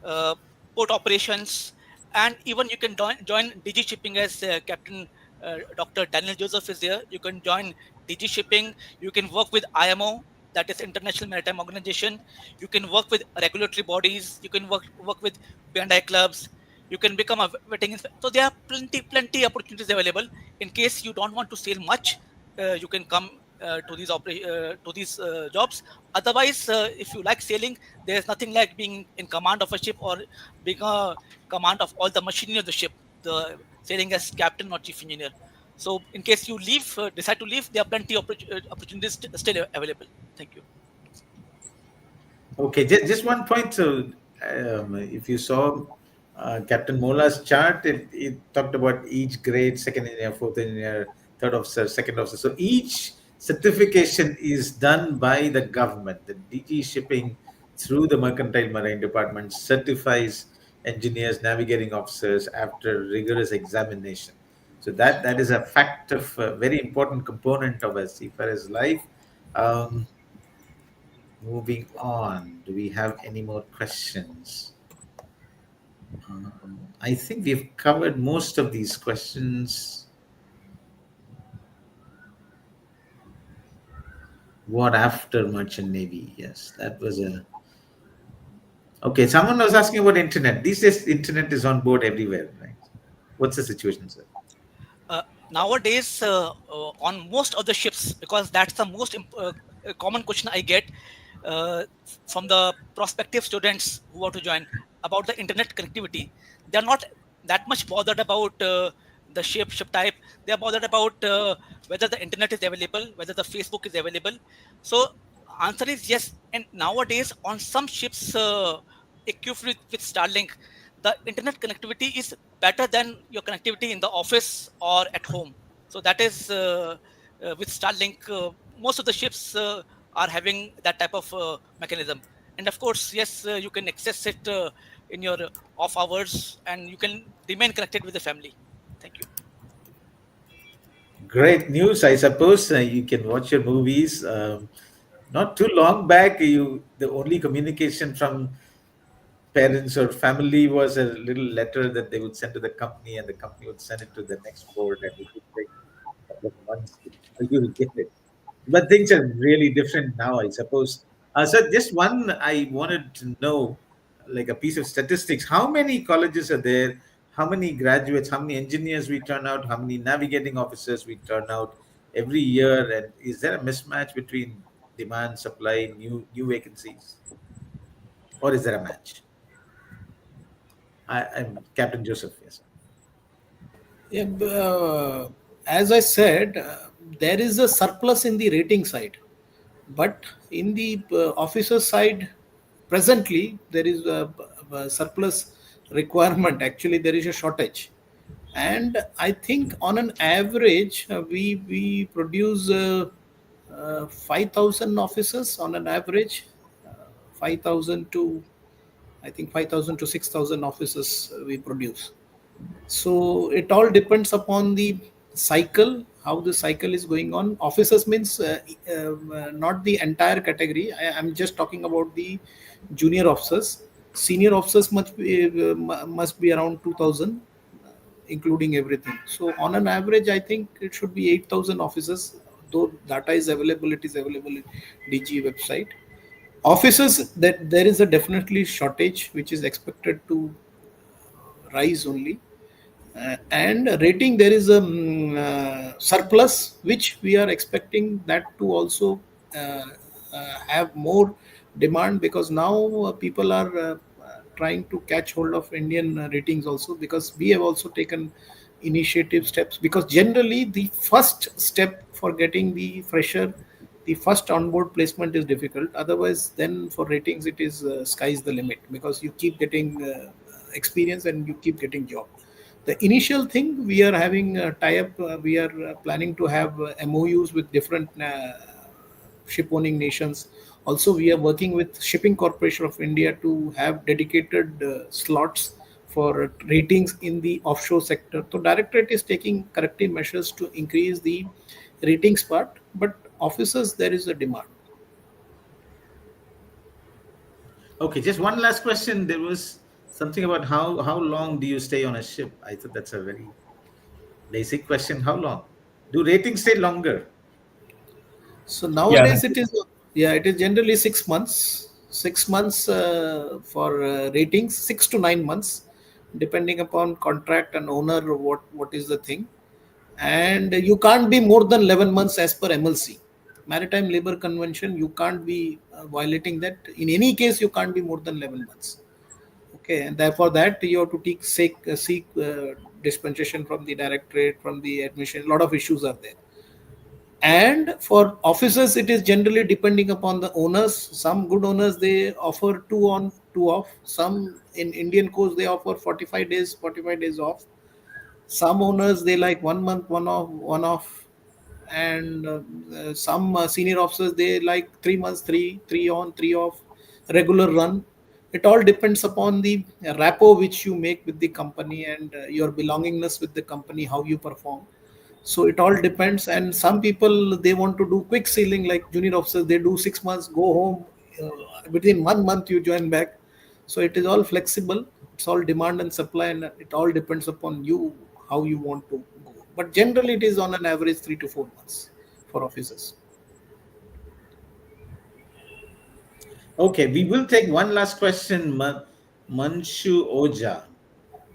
uh, port operations, and even you can join DG shipping as Captain Dr. Daniel Joseph is there. You can join DG shipping. You can work with IMO, that is International Maritime Organization. You can work with regulatory bodies. You can work with P&I clubs. You can become a vetting inspector. So there are plenty opportunities available. In case you don't want to sail much, you can come to these jobs. Otherwise, if you like sailing, there's nothing like being in command of a ship or being a command of all the machinery of the ship, the sailing as captain or chief engineer. So in case you decide to leave, there are plenty of opportunities still available. Thank you. Okay, just one point. So, if you saw Captain Mola's chart, it talked about each grade: second engineer, fourth engineer, third officer, second officer. So each certification is done by the government. The DG Shipping, through the Mercantile Marine Department, certifies engineers, navigating officers after rigorous examination. So that is a fact of a very important component of a seafarer's life. Um, Moving on, do we have any more questions? I think we've covered most of these questions. What after merchant navy? Yes, that was a. Okay, someone was asking about internet. These days, internet is on board everywhere, right? What's the situation, sir? Nowadays, on most of the ships, because that's the most common question I get uh, from the prospective students who want to join about the internet connectivity. They're not that much bothered about the ship type. They're bothered about whether the internet is available, whether the Facebook is available. So answer is yes. And nowadays, on some ships equipped with Starlink, the internet connectivity is better than your connectivity in the office or at home. So that is with Starlink, most of the ships are having that type of mechanism. And of course, yes, you can access it in your off hours, and you can remain connected with the family. Thank you. Great news. I suppose you can watch your movies. Not too long back, the only communication from parents or family was a little letter that they would send to the company, and the company would send it to the next board, and it would take a couple of months for you to get it. But things are really different now, I suppose. So just one, I wanted to know, like a piece of statistics. How many colleges are there? How many graduates? How many engineers we turn out? How many navigating officers we turn out every year? And is there a mismatch between demand, supply, new vacancies, or is there a match? I'm Captain Joseph. Yes, sir. Yeah, as I said, there is a surplus in the rating side, but in the officer side, presently there is a surplus requirement. Actually, there is a shortage, and I think on an average, we produce 5,000 officers on an average, 5,000 to I think 5,000 to 6,000 officers we produce. So it all depends upon the cycle, how the cycle is going on. Officers means not the entire category. I'm just talking about the junior officers. Senior officers must be around 2,000, including everything. So on an average, I think it should be 8,000 officers. Though data is available, it is available in DG website. Officers, that there is a definitely shortage which is expected to rise only. And rating, there is a surplus which we are expecting that to also have more demand, because now people are trying to catch hold of Indian ratings also, because we have also taken initiative steps, because generally the first step for getting the fresher, the first onboard placement is difficult. Otherwise, then for ratings it is sky's the limit, because you keep getting experience and you keep getting job. The initial thing, we are having a tie-up. We are planning to have MOUs with different ship owning nations. Also, we are working with Shipping Corporation of India to have dedicated slots for ratings in the offshore sector. So directorate is taking corrective measures to increase the ratings part, but officers, there is a demand. Okay, just one last question. There was something about how long do you stay on a ship? I thought that's a very basic question. How long? Do ratings stay longer? So Yeah, nowadays it is, yeah, it is generally 6 months. 6 months for ratings, 6 to 9 months, depending upon contract and owner. What is the thing? And you can't be more than 11 months as per MLC, Maritime Labor Convention. You can't be violating that. In any case, you can't be more than 11 months. Okay, and therefore that you have to seek dispensation from the directorate, from the admission. A lot of issues are there. And for officers, it is generally depending upon the owners. Some good owners, they offer 2 on 2 off. Some in Indian coast, they offer 45 days off. Some owners, they like 1 month, one off. And some senior officers, they like 3 months, three on, three off, regular run. It all depends upon the rapport which you make with the company, and your belongingness with the company, how you perform. So it all depends. And some people, they want to do quick sealing, like junior officers, they do 6 months, go home, within 1 month you join back. So it is all flexible. It's all demand and supply, and it all depends upon you, how you want to go. But generally it is on an average 3 to 4 months for officers. Okay, we will take one last question. Manshu Oja.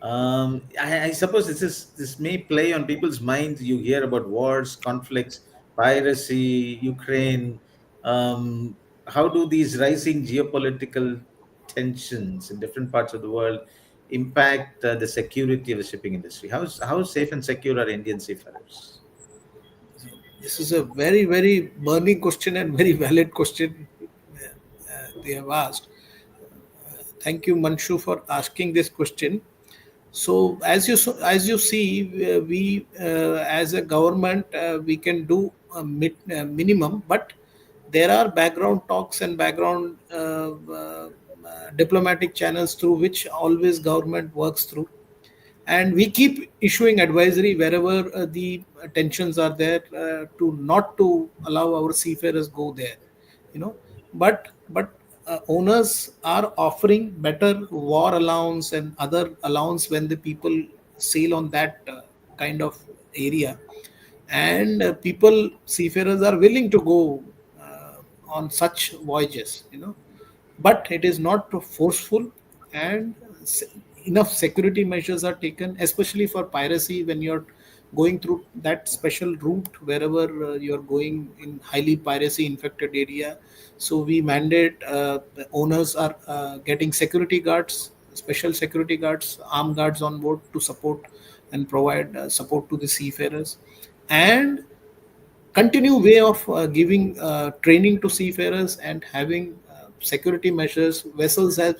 I suppose this may play on people's minds. You hear about wars, conflicts, piracy, Ukraine. How do these rising geopolitical tensions in different parts of the world impact the security of the shipping industry? How safe and secure are Indian seafarers? This is a very, very burning question and very valid question they have asked. Thank you, Manshu, for asking this question. So, as you see, we as a government, we can do a minimum, but there are background talks and background diplomatic channels through which always government works through, and we keep issuing advisory wherever the tensions are there, to not to allow our seafarers go there, you know. But owners are offering better war allowance and other allowance when the people sail on that kind of area, and people, seafarers, are willing to go on such voyages, you know, but it is not forceful, and enough security measures are taken, especially for piracy when you're going through that special route wherever you're going in highly piracy infected area. So we mandate, the owners are getting security guards, special security guards, armed guards on board to support and provide support to the seafarers, and continue way of giving training to seafarers and having security measures. Vessels have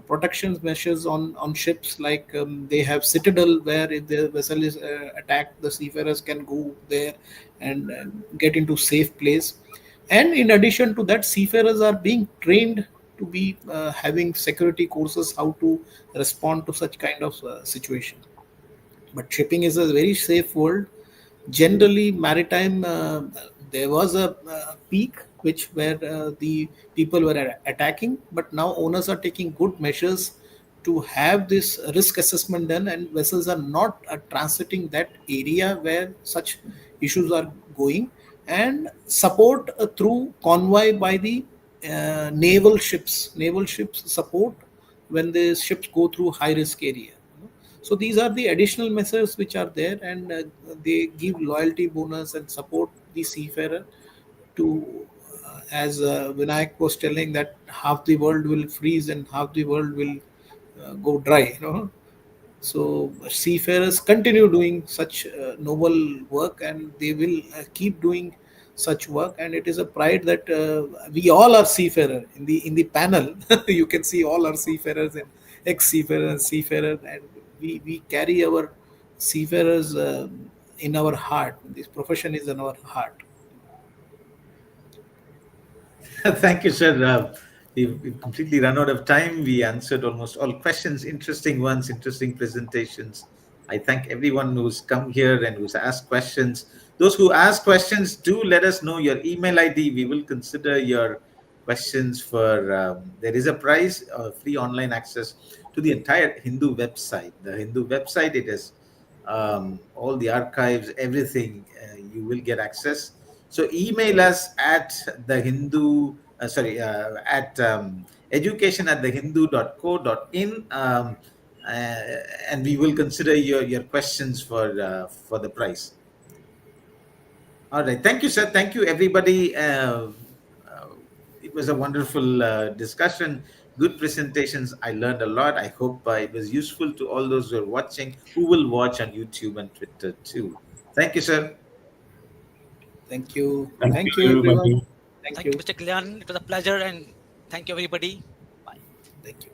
protection measures on ships, like they have citadel where if the vessel is attacked, the seafarers can go there and get into safe place. And in addition to that, seafarers are being trained to be having security courses, how to respond to such kind of situation. But shipping is a very safe world. Generally, maritime, there was a peak which where the people were attacking, but now owners are taking good measures to have this risk assessment done, and vessels are not transiting that area where such issues are going, and support through convoy by the naval ships support when the ships go through high risk area. So these are the additional measures which are there, and they give loyalty bonus and support the seafarer to, as Vinayak was telling, that half the world will freeze and half the world will go dry. You know, so seafarers continue doing such noble work, and they will keep doing such work. And it is a pride that we all are seafarer. In the panel, you can see all are seafarers and ex-seafarers, seafarer, and we carry our seafarers in our heart. This profession is in our heart. Thank you, sir. We've completely run out of time. We answered almost all questions, interesting ones, interesting presentations. I thank everyone who's come here and who's asked questions. Those who ask questions, do let us know your email ID. We will consider your questions for. There is a prize, free online access to the entire Hindu website. The Hindu website, it is all the archives, everything. You will get access. So email us at the Hindu, at education at thehindu.co.in, and we will consider your questions for the prize. All right. Thank you, sir. Thank you, everybody. It was a wonderful discussion, good presentations. I learned a lot. I hope it was useful to all those who are watching, who will watch on YouTube and Twitter too. Thank you, sir. Thank you. Thank Thank you, you, everyone. everybody. Thank Thank you. you, Mr. Kalyan. It was a pleasure, and thank you, everybody. Bye. Thank you.